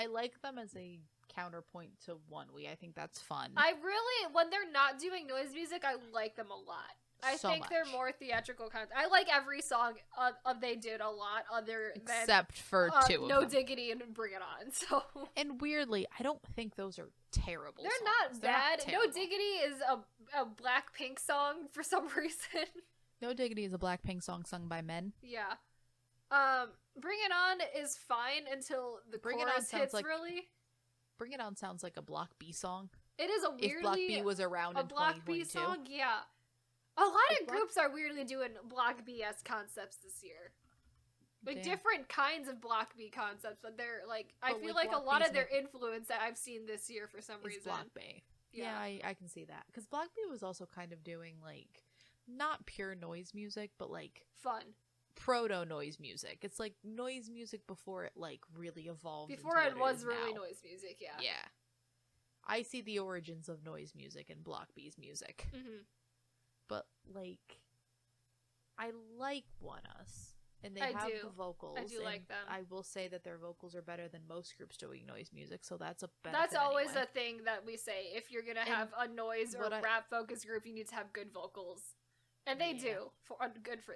like them as a counterpoint to Onewe. I think that's fun. I really, when they're not doing noise music, I like them a lot. I think they're more theatrical content. I like every song they did a lot, other than except for two of No them. Diggity and Bring It On. So, and weirdly, I don't think those are terrible. They're songs. not bad. No Diggity is a Blackpink song for some reason. No Diggity is a Blackpink song sung by men. Yeah. Bring It On is fine until the chorus hits. Really, Bring It On sounds like a Block B song. It is a weirdly if Block B was around in 2022. Block B song, yeah. A lot of groups are weirdly doing Block BS concepts this year. Like, different kinds of Block B concepts, but they're, like, I feel like a lot of their influence that I've seen this year for some reason. Block B. Yeah, I can see that. Because Block B was also kind of doing, like, not pure noise music, but, like... fun. Proto-noise music. It's, like, noise music before it, like, really evolved. Before it was really noise music, yeah. Yeah. I see the origins of noise music in Block B's music. Mm-hmm. But, like, I like Onewe, and they have the vocals. I do like them. I will say that their vocals are better than most groups doing noise music, so that's a benefit. That's always anyway. a thing that we say. If you're gonna have a noise or rap-focused group, you need to have good vocals. And they do.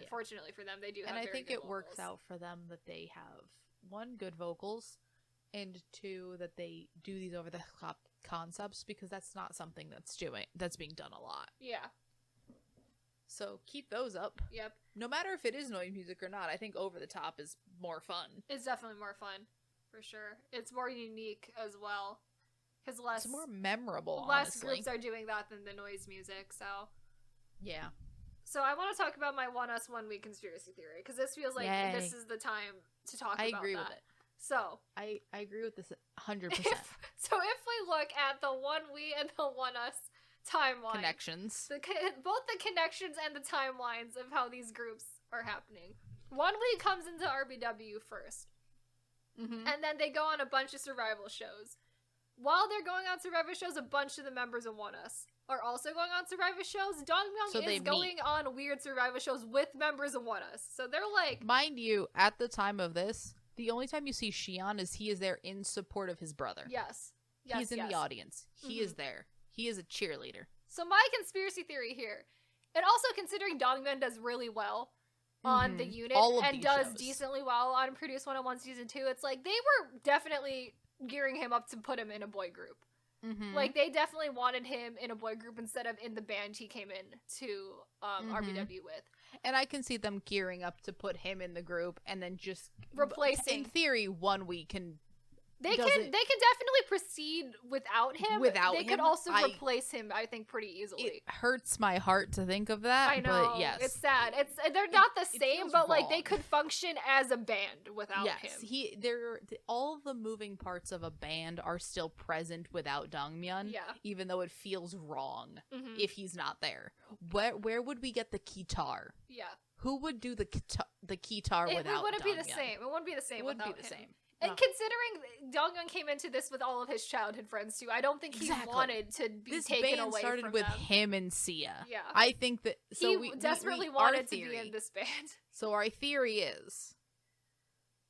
Fortunately for them, they do have And I very think good it vocals. works out for them that they have, one, good vocals, and two, that they do these over-the-top concepts, because that's not something that's being done a lot. Yeah. So keep those up. Yep. No matter if it is noise music or not, I think over the top is more fun. It's definitely more fun, for sure. It's more unique as well, because it's more memorable. Less honestly. groups are doing that than the noise music. So yeah. So I want to talk about my 1 week conspiracy theory, because this feels like this is the time to talk about that. I agree with it. So I agree with this 100%. So if we look at the Onewe and the Onewe timeline connections, both the connections and the timelines of how these groups are happening. Onewe comes into RBW first, and then they go on a bunch of survival shows. While they're going on survival shows, a bunch of the members of Onewe are also going on survival shows. Dongmyeon is going on weird survival shows with members of Onewe, so they're like, mind you, at the time of this, the only time you see Xian is he is there in support of his brother. Yes. He's in the audience. He is there. He is a cheerleader. So my conspiracy theory here, and also considering Dongmyeon does really well on the unit and does decently well on Produce 101 Season 2, it's like they were definitely gearing him up to put him in a boy group. Like, they definitely wanted him in a boy group instead of in the band he came in to RBW with. And I can see them gearing up to put him in the group and then just replacing. In theory, Onewe can. They can definitely proceed without him. They could also replace him, I think, pretty easily. It hurts my heart to think of that. I know. But yes. It's sad. They're not the same, but like they could function as a band without him. All the moving parts of a band are still present without Dongmyeon. Yeah. Even though it feels wrong if he's not there. Where would we get the guitar? Yeah. Who would do the guitar without Dongmyeon? It wouldn't be the same. It wouldn't be the same without him. Same. And considering Dongmyeon came into this with all of his childhood friends too, I don't think he wanted to be taken away from them. This band started with him and Sia. Yeah. I think that he desperately wanted to be in this band. So our theory is,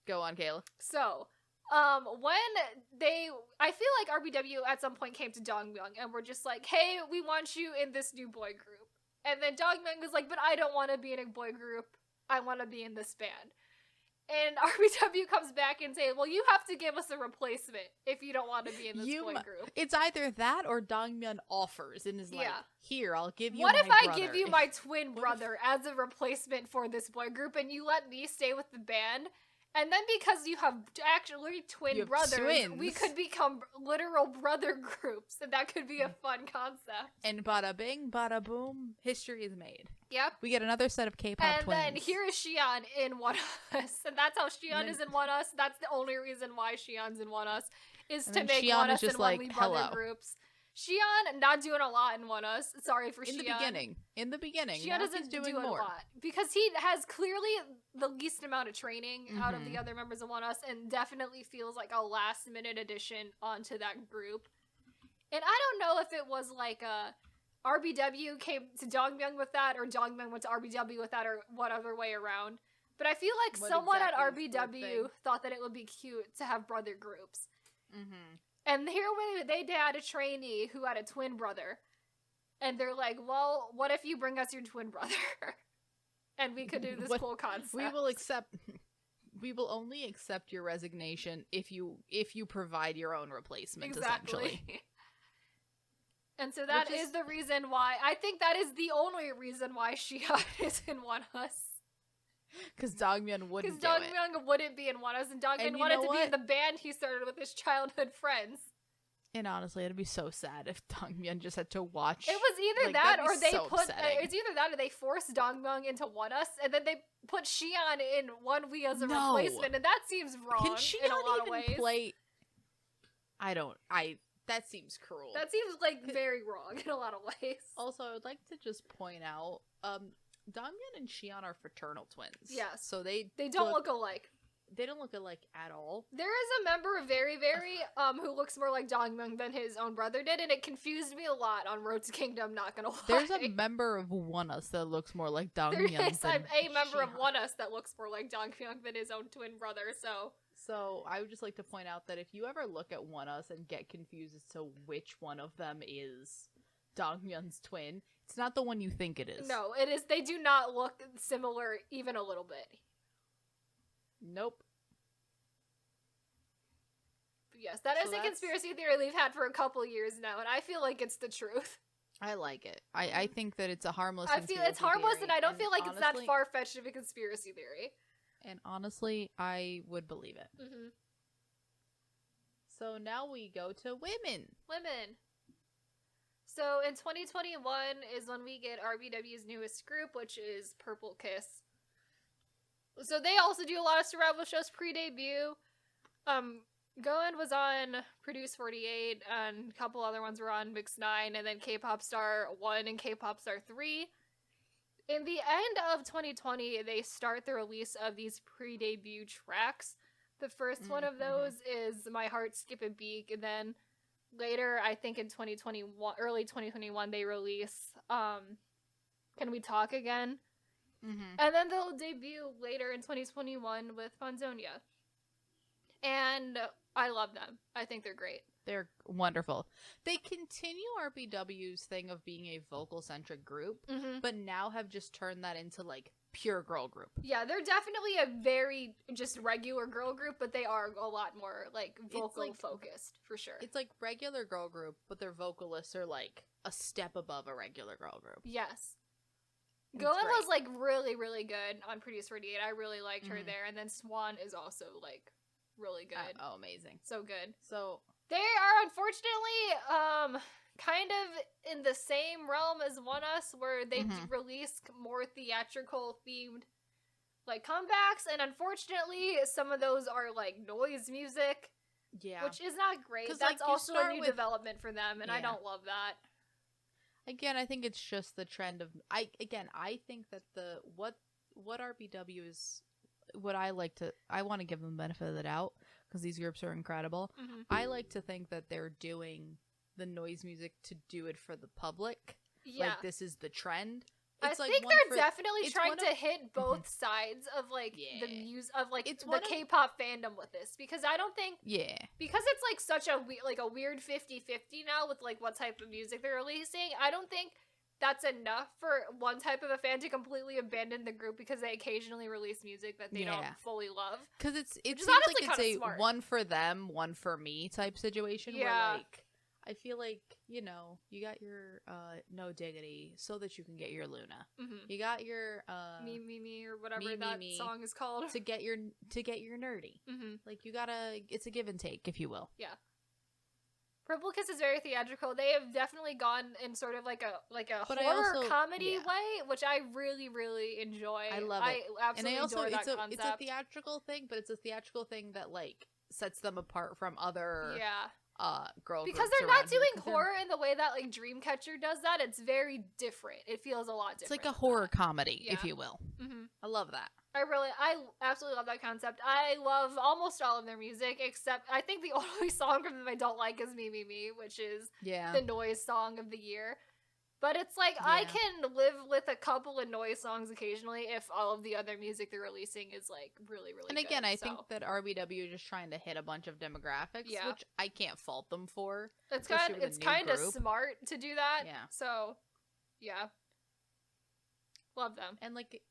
go on, Kayla. So, I feel like RBW at some point came to Dongmyeon and were just like, "Hey, we want you in this new boy group." And then Dongmyeon was like, "But I don't want to be in a boy group. I want to be in this band." And RBW comes back and say, well, you have to give us a replacement if you don't want to be in this boy group. It's either that or Dongmyeon offers and is like, here, I'll give you my brother. What if I give you my twin brother as a replacement for this boy group and you let me stay with the band? And then because you have actually twin brothers, we could become literal brother groups, and that could be a fun concept. And bada bing, bada boom, history is made. Yep. We get another set of K-pop twins. And then here is Xian in Onewe, and that's how Xian is in Onewe. That's the only reason why Xian's in Onewe, is to make Onewe and Onewe brother groups. Xion not doing a lot in One Us. Sorry for Xion. In the beginning. Xion doesn't do a lot because he has clearly the least amount of training out of the other members of One Us, and definitely feels like a last minute addition onto that group. And I don't know if it was like RBW came to Dongmyeon with that, or Dongmyeon went to RBW with that, or what other way around. But I feel like someone exactly at RBW thought that it would be cute to have brother groups. And here they had a trainee who had a twin brother. And they're like, well, what if you bring us your twin brother? And we could do this cool concept. We will only accept your resignation if you provide your own replacement, essentially. And so that is the reason why, I think that is the only reason why Xion is in One Us. Because Dongmyeon wouldn't do it. Because Dongmyeon wouldn't be in One Us, and Dongmyeon wanted to be in the band he started with his childhood friends. And honestly, it'd be so sad if Dongmyeon just had to watch. It was either that, or they it's either that, or they forced Dongmyeon into One Us, and then they put Xion in Onewe as a replacement, and that seems wrong. Can Xion in a lot of even ways. play? That seems cruel. That seems like very wrong in a lot of ways. Also, I would like to just point out, Dongmyeon and Xion are fraternal twins. Yes. So they don't look alike. They don't look alike at all. There is a member of Very Very who looks more like Dongmyeon than his own brother did, and it confused me a lot on Road to Kingdom, not gonna lie. There's a member of One Us that looks more like Dongmyeon. There is a member of One Us that looks more like Dongmyeon than his own twin brother, So I would just like to point out that if you ever look at One Us and get confused as to which one of them is Dongmyeon's twin, it's not the one you think it is. No, it is. They do not look similar even a little bit. Nope. But yes, that is a conspiracy theory we've had for a couple years now, and I feel like it's the truth. I like it. I think that it's a harmless I feel it's harmless, theory, and I don't feel like it's that far-fetched of a conspiracy theory. And honestly, I would believe it. So now we go to women. So in 2021 is when we get RBW's newest group, which is Purple Kiss. So they also do a lot of survival shows pre-debut. Goen was on Produce 48, and a couple other ones were on Mix 9, and then K-Pop Star 1 and K-Pop Star 3. In the end of 2020, they start the release of these pre-debut tracks. The first one of those is My Heart Skip a Beat, and then later, I think in 2021, early 2021, they release Can We Talk Again? And then they'll debut later in 2021 with Fanzonia. And I love them. I think they're great. They're wonderful. They continue RBW's thing of being a vocal-centric group, but now have just turned that into, like, pure girl group. Yeah, they're definitely a very just regular girl group, but they are a lot more, like, vocal-focused, for sure. It's like regular girl group, but their vocalists are, like, a step above a regular girl group. Yes. Goen was, like, really, really good on Produce 48. I really liked her there. And then Swan is also, like, really good. Oh, amazing. So good. So they are unfortunately kind of in the same realm as One Us, where they release more theatrical themed like comebacks, and unfortunately some of those are like noise music. Yeah. Which is not great. That's like, also a new development for them, and I don't love that. Again, I think it's just the trend of I think that what RBW is what I want to give them the benefit of the doubt because these groups are incredible. I like to think that they're doing the noise music to do it for the public. Yeah. Like this is the trend. I think they're definitely trying to hit both sides of like the music of like the K-pop fandom with this, because I don't think because it's like such a weird 50-50 now with like what type of music they're releasing. I don't think that's enough for one type of a fan to completely abandon the group because they occasionally release music that they don't fully love. Because it seems like it's a smart. One for them, one for me type situation. Yeah. Where like I feel like, you know, you got your No Diggity so that you can get your Luna. You got your Me or whatever me, song is called to get your nerdy. Like you gotta, it's a give and take, if you will. Yeah. Purple Kiss is very theatrical. They have definitely gone in sort of like a horror comedy way, which I really, really enjoy. I love it. I absolutely adore that concept. It's a theatrical thing, but it's a theatrical thing that like sets them apart from other girl because groups they're not around here, doing 'cause they're- horror in the way that like Dreamcatcher does that. It's very different. It feels a lot It's different. like a than horror that. comedy, if Yeah. you will. Mm-hmm. I love that. I absolutely love that concept. I love almost all of their music, except I think the only song from them I don't like is Me, Me, Me, which is Yeah. the noise song of the year. But it's like, I Yeah. can live with a couple of noise songs occasionally if all of the other music they're releasing is like really, really And good. again, I So, think that RBW is just trying to hit a bunch of demographics, Yeah. which I can't fault them for. it's especially with a it's new kind of group. smart to do that. Yeah. So, yeah. Love them. And like,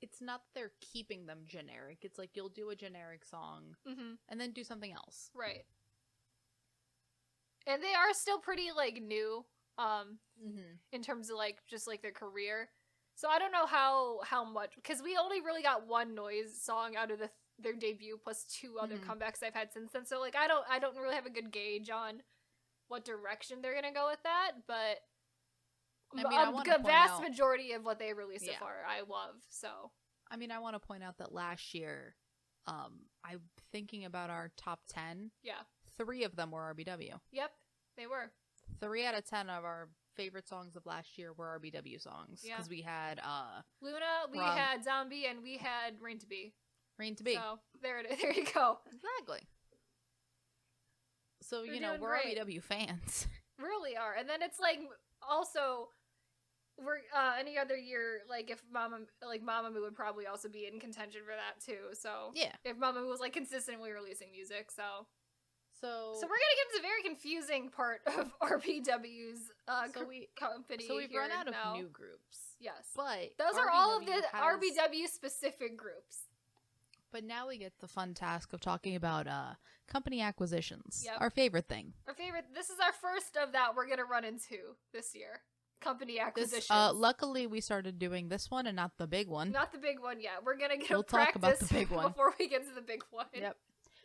it's not that they're keeping them generic. It's like you'll do a generic song Mm-hmm. and then do something else. Right. And they are still pretty like new. Mm-hmm. In terms of like just like their career. So I don't know how much, because we only really got one noise song out of their debut plus two other Mhm. comebacks I've had since then. So like I don't really have a good gauge on what direction they're gonna go with that, but I mean, I wanna a point vast out- majority of what they released so Yeah. far I love. So I mean, I want to point out that last year, I'm thinking about our top 10. yeah, 3 of them were RBW. yep, they were. 3 out of 10 of our favorite songs of last year were RBW songs. Yeah. Because we had Luna, we Rob- had Zombie, and we had Rain to Be. Rain to Be. So there it is. There you go. Exactly. So, They're you know, doing we're great. RBW fans. Really are. And then it's like also we're any other year, like if Mamamoo would probably also be in contention for that too. So Yeah. if Mamamoo was like consistently releasing music, so So we're gonna get into the very confusing part of RBW's company. so we've here run out of now. new groups. Yes, But those are all of RBW the has- RBW specific groups. But now we get the fun task of talking about company acquisitions. Yep. Our favorite thing. Our favorite. This is our first of that we're gonna run into this year. Company acquisitions. This, luckily, we started doing this one and not the big one. Not the big one yet. We're gonna get We'll a talk practice about the big one. before we get to the big one. Yep.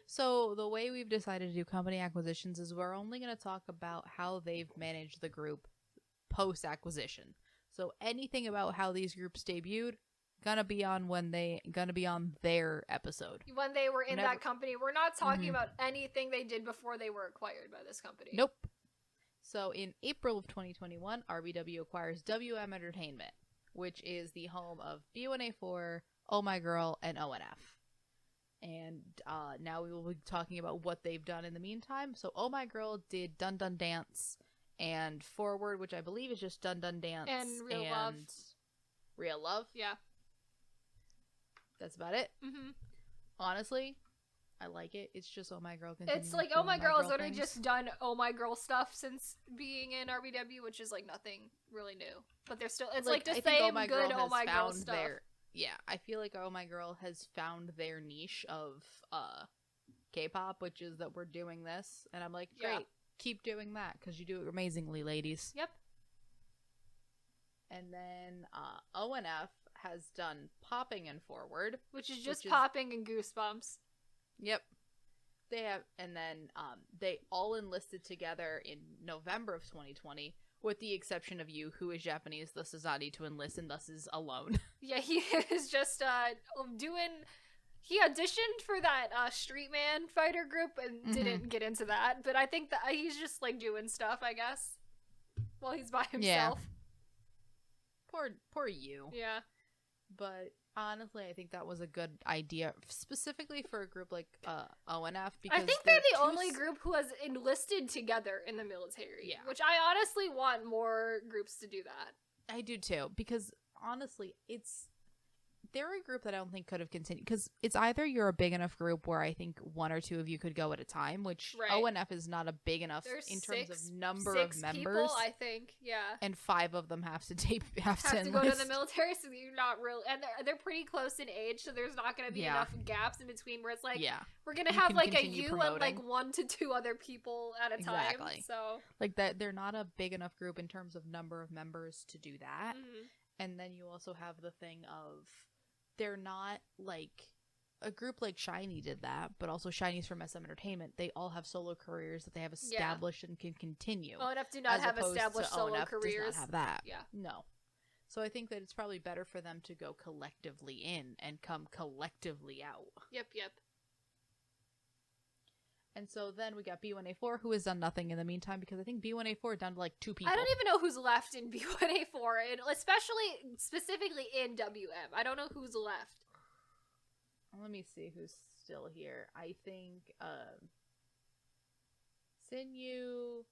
So the way we've decided to do company acquisitions is we're only going to talk about how they've managed the group post acquisition. So anything about how these groups debuted gonna be on their episode. When they were in Whenever- that company, we're not talking Mhm. about anything they did before they were acquired by this company. Nope. So in April of 2021, RBW acquires WM Entertainment, which is the home of B1A4, Oh My Girl, and ONF. And now we will be talking about what they've done in the meantime. So Oh My Girl did Dun Dun Dance and Forward, which I believe is just Dun Dun Dance And Real Love. Real Love. Yeah. That's about it. Mm-hmm. Honestly, I like it. It's just Oh My Girl. It's like Oh My Girl has literally just done Oh My Girl stuff since being in RBW, which is like nothing really new. But they're still, it's like the I think same Oh My Girl good Oh has My Girl found stuff. Yeah, I feel like Oh My Girl has found their niche of K-pop, which is that we're doing this, and I'm like, great, Yeah. keep doing that because you do it amazingly, ladies. Yep. And then ONF has done Popping and Forward. Which is just which is- popping and goosebumps. Yep. They have, and then they all enlisted together in November of 2020, with the exception of you, who is Japanese, thus does not need to enlist, and thus is alone. Yeah, he is just he auditioned for that Street Man fighter group and Mhm. didn't get into that, but I think that he's just like doing stuff, I guess, while he's by himself. Poor you. Yeah. But honestly, I think that was a good idea, specifically for a group like ONF, because I think they're the two only group who has enlisted together in the military. Yeah. Which I honestly want more groups to do that. I do too, because honestly, they're a group that I don't think could have continued, because it's either you're a big enough group where I think one or two of you could go at a time, which Right. ONF is not a big enough There's in terms six of number of members, people, I think. Yeah. and 5 of them have to Have to go to enlist. the military, so you're not really, and they're pretty close in age, so there's not going to be Yeah. enough gaps in between where it's like, Yeah, we're gonna You have can like a continue you and like promoting. 1 to 2 other people at a time. Exactly. So like that. They're not a big enough group in terms of number of members to do that. mhm. And then you also have the thing of they're not like a group like Shiny did that, but also Shiny's from SM Entertainment. They all have solo careers that they have established and can continue. ONF do not as have opposed to established solo ONF careers. Does not have that. Yeah. No. So I think that it's probably better for them to go collectively in and come collectively out. Yep. And so then we got B1A4, who has done nothing in the meantime, because I think B1A4 down to like 2 people. I don't even know who's left in B1A4, and especially specifically in WM. I don't know who's left. Let me see who's still here. I think Sinyu,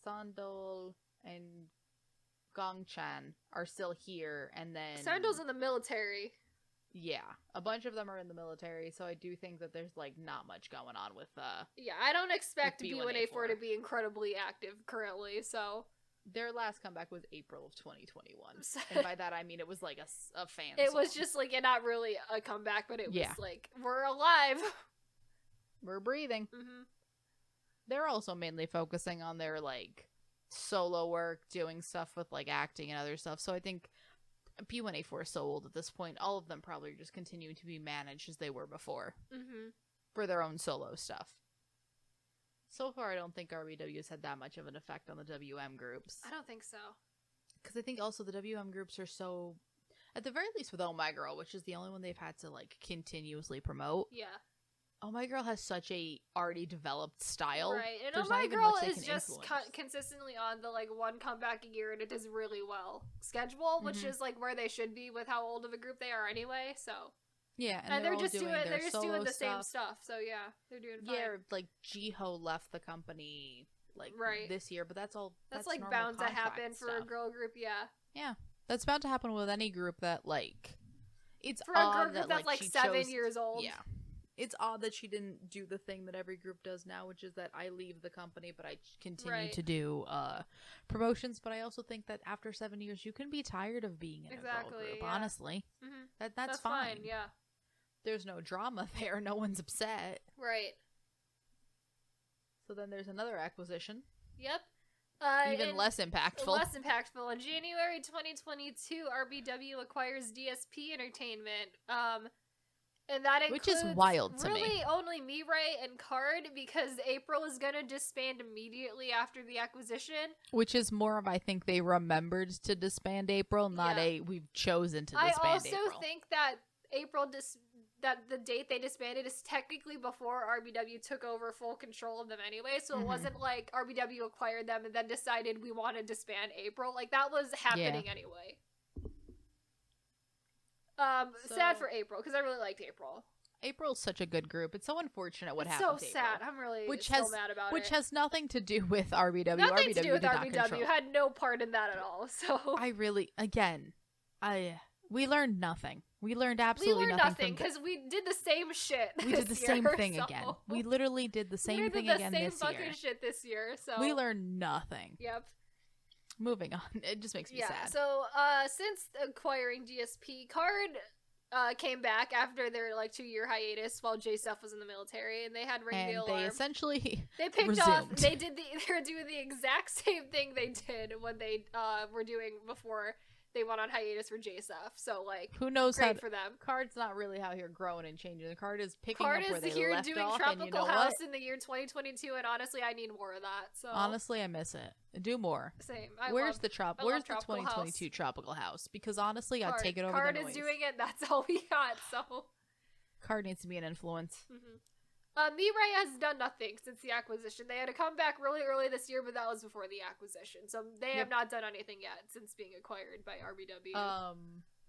Sandol, and Gongchan are still here, and then Sandol's in the military. Yeah, a bunch of them are in the military, so I do think that there's like not much going on with Yeah, I don't expect B1A4 B1A4 to be incredibly active currently, so their last comeback was April of 2021. And by that I mean it was like a fan It song. was just like not really a comeback, but it was Yeah. like, we're alive. We're breathing. Mm-hmm. They're also mainly focusing on their like solo work, doing stuff with like acting and other stuff. So I think B1A4 is so old at this point. All of them probably are just continuing to be managed as they were before for their own solo stuff. So far, I don't think RBW has had that much of an effect on the WM groups. I don't think so. Because I think also the WM groups are so, at the very least with Oh My Girl, which is the only one they've had to like continuously promote. Yeah. Oh My Girl has such a already developed style. Right, and There's Oh not My even Girl much they is can just influence. consistently on the like one comeback a year, and it does really well schedule, which is like where they should be with how old of a group they are anyway. So Yeah, and they're all just doing their they're just solo doing the stuff. same stuff. So yeah, they're doing fine. Yeah, like Jiho left the company like Right. this year, but that's all. That's like normal bound to happen contract for a stuff. girl group. Yeah, That's bound to happen with any group that like. It's for a odd girl group that that's like she 7 chose- years old. Yeah, it's odd that she didn't do the thing that every group does now, which is that I leave the company, but I continue Right. to do promotions. But I also think that after 7 years, you can be tired of being in a girl Exactly, group. yeah. Honestly, Mm-hmm. that's fine. Yeah, There's no drama there. No one's upset. right. So then there's another acquisition, Yep. even and less impactful. Less impactful. In January 2022, RBW acquires DSP Entertainment. And that includes Which is wild to me. really only Mirai and Card, because April is gonna disband immediately after the acquisition. Which is more of, I think they remembered to disband April, not Yeah. we've chosen to I disband also April. think that that the date they disbanded is technically before RBW took over full control of them anyway, so it Mhm. wasn't like RBW acquired them and then decided we want to disband April. Like, that was happening anyway. Sad for April, because I really liked April. April's such a good group. It's so unfortunate what It's happened so to sad. April. I'm really Which still has- mad about Which it. has nothing to do with RBW. Nothing RBW to do with did not RBW. control. Had no part in that at all. So I really, again, we learned nothing. We learned we absolutely learned nothing nothing because we did the same shit. We did the this same year, thing so- again. We literally did the same We thing did the again same this fucking year. shit this year. So We learned nothing. Yep. Moving on. It just makes me sad. So since acquiring DSP, Card came back after their like 2-year hiatus while J-Stuff was in the military, and they had Ring the And Alarm. they essentially They picked off. resumed. They're doing the exact same thing they did when they were doing before they went on hiatus for J-Stuff. So like, who knows how great for them. Card's not really out here growing and changing. The Card is picking Card up where is they here left doing off, Tropical and you know House what? in the year 2022, and honestly, I need more of that. So Honestly, I miss it. Do more. same. Where's love the I Where's love the Tropical 2022 Tropical House? Because honestly, I'd Card. take it over Card the is noise. doing it. That's all we got. So. Card needs to be an influence. Mirai has done nothing since the acquisition. They had to come back really early this year, but that was before the acquisition. So they have not done anything yet since being acquired by RBW.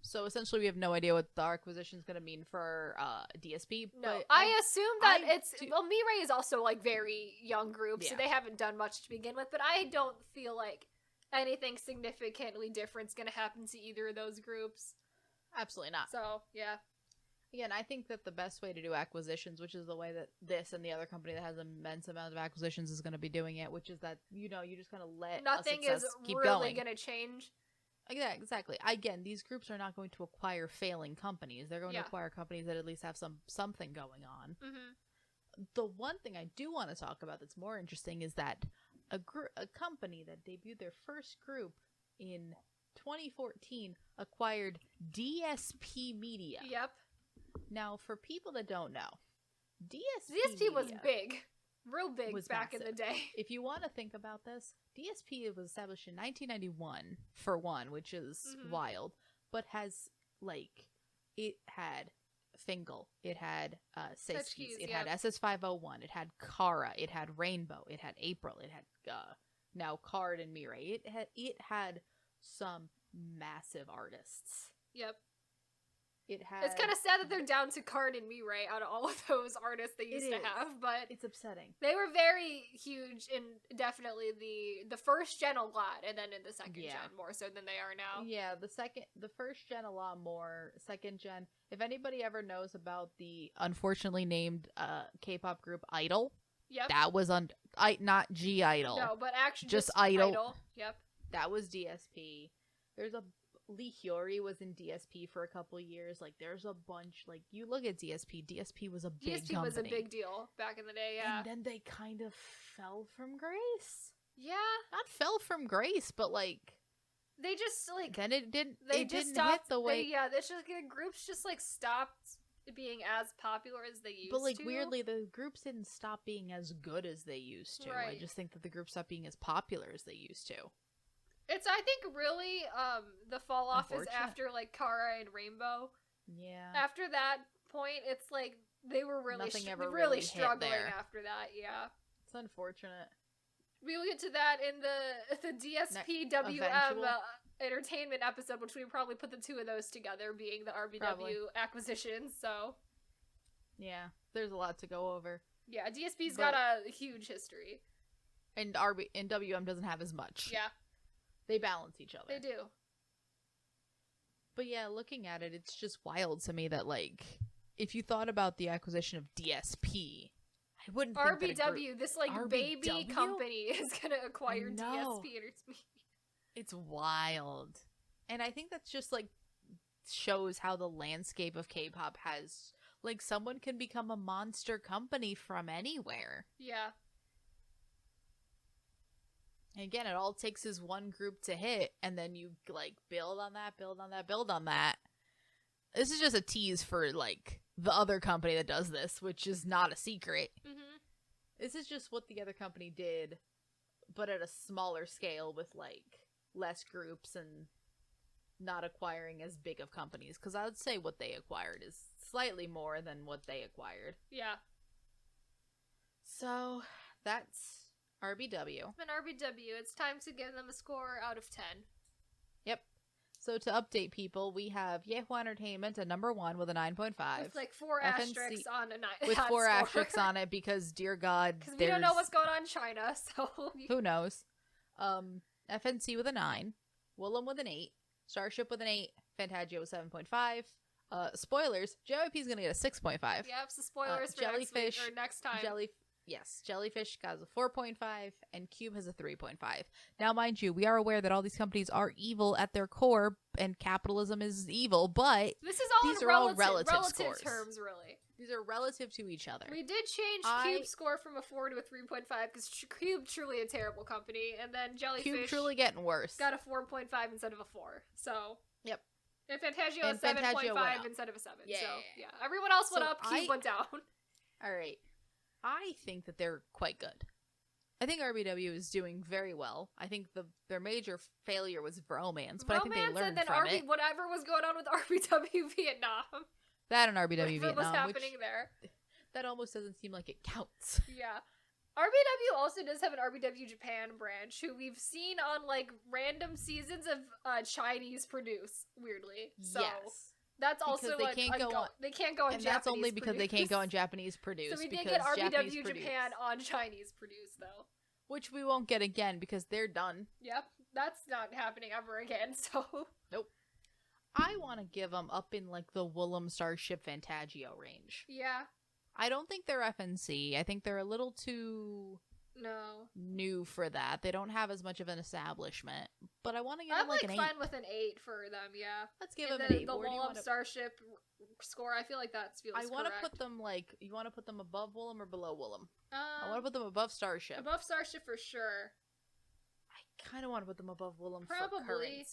So essentially, we have no idea what the acquisition is going to mean for DSP. No, but I assume that I it's do- well, Mirai is also like very young group, so Yeah. they haven't done much to begin with. But I don't feel like anything significantly different is going to happen to either of those groups. Absolutely not. So yeah, Again, I think that the best way to do acquisitions, which is the way that this and the other company that has immense amount of acquisitions is going to be doing it, which is that, you just kind of let nothing a is success keep really going. going to change. Yeah, exactly. Again, these groups are not going to acquire failing companies. They're going to acquire companies that at least have something going on. The one thing I do want to talk about that's more interesting is that a company that debuted their first group in 2014 acquired DSP Media. Yep. Now, for people that don't know, DSP was Media big. Real big was back in the massive. day. If you want to think about this, DSP was established in 1991 for one, which is wild, but it had Fingal. It had Seiskis. It yep. had SS501. It had Kara. It had Rainbow. It had April. It had now Card and Mirai. It had some massive artists. Yep. It had. It's kind of sad that they're down to Card and Mirai out of all of those artists they used to have, but it's upsetting. They were very huge in definitely the first gen a lot, and then in the second gen more so than they are now. Yeah, the first gen a lot more. Second gen. If anybody ever knows about the unfortunately named K-pop group Idol, yep, that was not G Idol. No, but actually just Idol. Yep, that was DSP. There's a Lee Hyori was in DSP for a couple years. Like, there's a bunch. Like, you look at DSP. DSP was a big DSP was a big deal back in the day. Yeah, and then they kind of fell from grace. Yeah, not fell from grace, but like they just like then it didn't. They it just didn't stopped. hit the way. It's just the groups just like stopped being as popular as they used to. But like weirdly, the groups didn't stop being as good as they used to. Right. I just think that the groups stopped being as popular as they used to. It's, I think, really, the fall off is after, like, Kara and Rainbow. Yeah. After that point, it's like, they were really, really struggling after that, yeah. It's unfortunate. We will get to that in the DSPWM Entertainment episode, which we probably put the two of those together, being the RBW acquisitions, so. Yeah, there's a lot to go over. Yeah, DSP's got a huge history. And WM doesn't have as much. Yeah. They balance each other. They do. But yeah, looking at it, it's just wild to me that, like, if you thought about the acquisition of DSP, I wouldn't think RBW, this, like, RBW? Baby company is gonna acquire DSP Entertainment. It's wild. And I think that's just, like, shows how the landscape of K-pop has, like, someone can become a monster company from anywhere. Yeah. And again, it all takes is one group to hit, and then you, like, build on that, build on that, build on that. This is just a tease for, like, the other company that does this, which is not a secret. Mm-hmm. This is just what the other company did, but at a smaller scale with, like, less groups and not acquiring as big of companies. Because I would say what they acquired is slightly more than what they acquired. Yeah. So, that's RBW. And RBW, it's time to give them a score out of 10. Yep. So to update people, we have Yehua Entertainment at number 1 with a 9.5. With like 4 asterisks on a 9. With 4 asterisks on it because, dear God, because we don't know what's going on in China, so who knows? FNC with a 9, Willem with an 8, Starship with an 8, Fantasia with 7.5. Spoilers: JYP is gonna get a 6.5. Yep. So spoilers for Jellyfish next week or next time. Yes, Jellyfish has a 4.5, and Cube has a 3.5. Now, mind you, we are aware that all these companies are evil at their core, and capitalism is evil, but these are all relative scores. Terms, really. These are relative to each other. We did change Cube's score from a 4 to a 3.5, because Cube truly a terrible company, and then Jellyfish Cube truly getting worse. Got a 4.5 instead of a 4, so... Yep. And Fantasia was 7.5 instead of a 7, yeah. So, yeah. Everyone else went up, Cube went down. Alright. I think that they're quite good. I think RBW is doing very well. I think their major failure was Romance, but I think they learned from it. Whatever was going on with RBW Vietnam. That and RBW Vietnam. What was happening there? That almost doesn't seem like it counts. Yeah. RBW also does have an RBW Japan branch, who we've seen on, like, random seasons of Chinese produce, weirdly. So. Yes. That's also they can't go on. They can't go on and Japanese. That's only because they can't go on Japanese produce. So we did get RBW Japan on Chinese produce, though. Which we won't get again because they're done. Yep, that's not happening ever again. So nope. I want to give them up in like the Willem Starship Fantagio range. Yeah. I don't think they're FNC. I think they're a little too new for that. They don't have as much of an establishment. But I want to give them like an 8. I'm fine with an 8 for them, yeah. Let's give them an 8. The Willem Starship score, I feel like that feels correct. I want to put them like, you want to put them above Willem or below Willem? I want to put them above Starship. Above Starship for sure. I kind of want to put them above Willem probably. For current.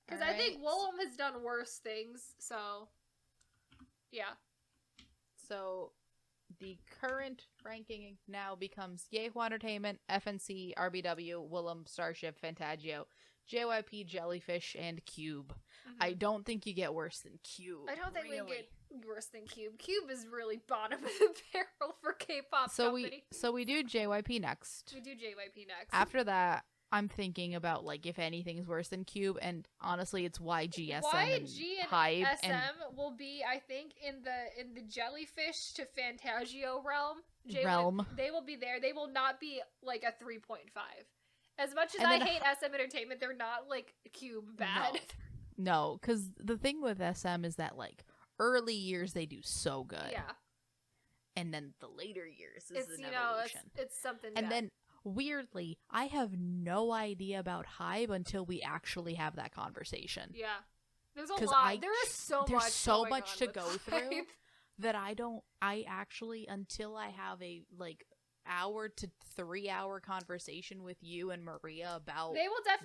Because I think Willem has done worse things, so yeah. So the current ranking now becomes Yahoo Entertainment, FNC, RBW, Willem, Starship, Fantagio, JYP, Jellyfish, and Cube. I don't think you get worse than Cube. I don't think we get worse than Cube. Cube is really bottom of the barrel for K-pop company. So we do JYP next. We do JYP next. After that, I'm thinking about like if anything's worse than Cube, and honestly, it's YG, SM, and Hybe, SM will be, I think, in the Jellyfish to Fantagio realm. They will be there. They will not be like a 3.5. As much as I hate SM Entertainment, they're not like Cube bad. No, because the thing with SM is that like early years they do so good. Yeah. And then the later years is an evolution. Know, it's something and bad. Then weirdly, I have no idea about Hybe until we actually have that conversation. Yeah. There's a lot. There's so much to go through that I actually, until I have a like hour to 3 hour conversation with you and Maria about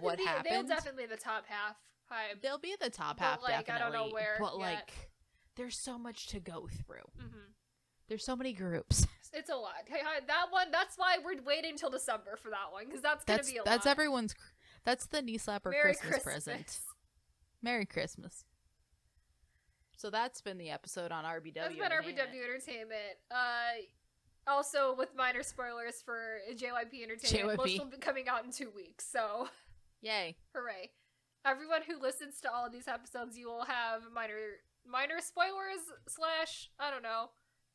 what happened. They'll definitely be the top half Hybe. They'll be the top half, like, definitely. I don't know where but yet. like, there's so much to go through. Mm-hmm. There's so many groups. It's a lot. That one, that's why we're waiting until December for that one, because that's going to be a lot. That's everyone's, that's the knee slapper Christmas present. Merry Christmas. So that's been the episode on RBW That's been RBW Entertainment. Also, with minor spoilers for JYP Entertainment, most will be coming out in 2 weeks, so... Yay. Hooray. Everyone who listens to all of these episodes, you will have minor spoilers / I don't know,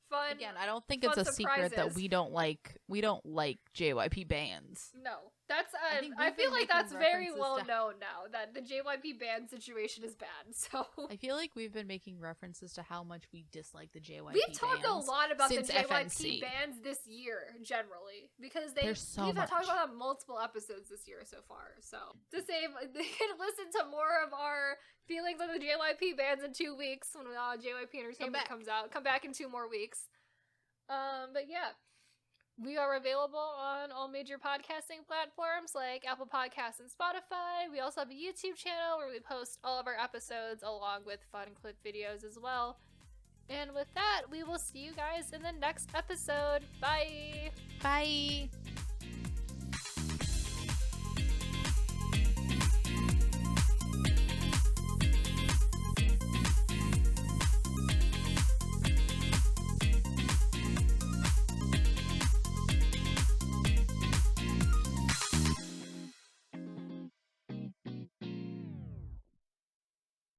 fun. Again, I don't think it's a secret that we don't like JYP bands. No, that's I feel like that's very well known now that the JYP band situation is bad. So I feel like we've been making references to how much we dislike the JYP. We've talked a lot about the JYP FNC. bands this year, generally, because we've talked about them multiple episodes this year so far. So to save, they can listen to more of our feelings on the JYP bands in 2 weeks when JYP Entertainment comes out. Come back in 2 more weeks. But yeah. We are available on all major podcasting platforms like Apple Podcasts and Spotify. We also have a YouTube channel where we post all of our episodes along with fun clip videos as well. And with that, we will see you guys in the next episode. Bye! Bye!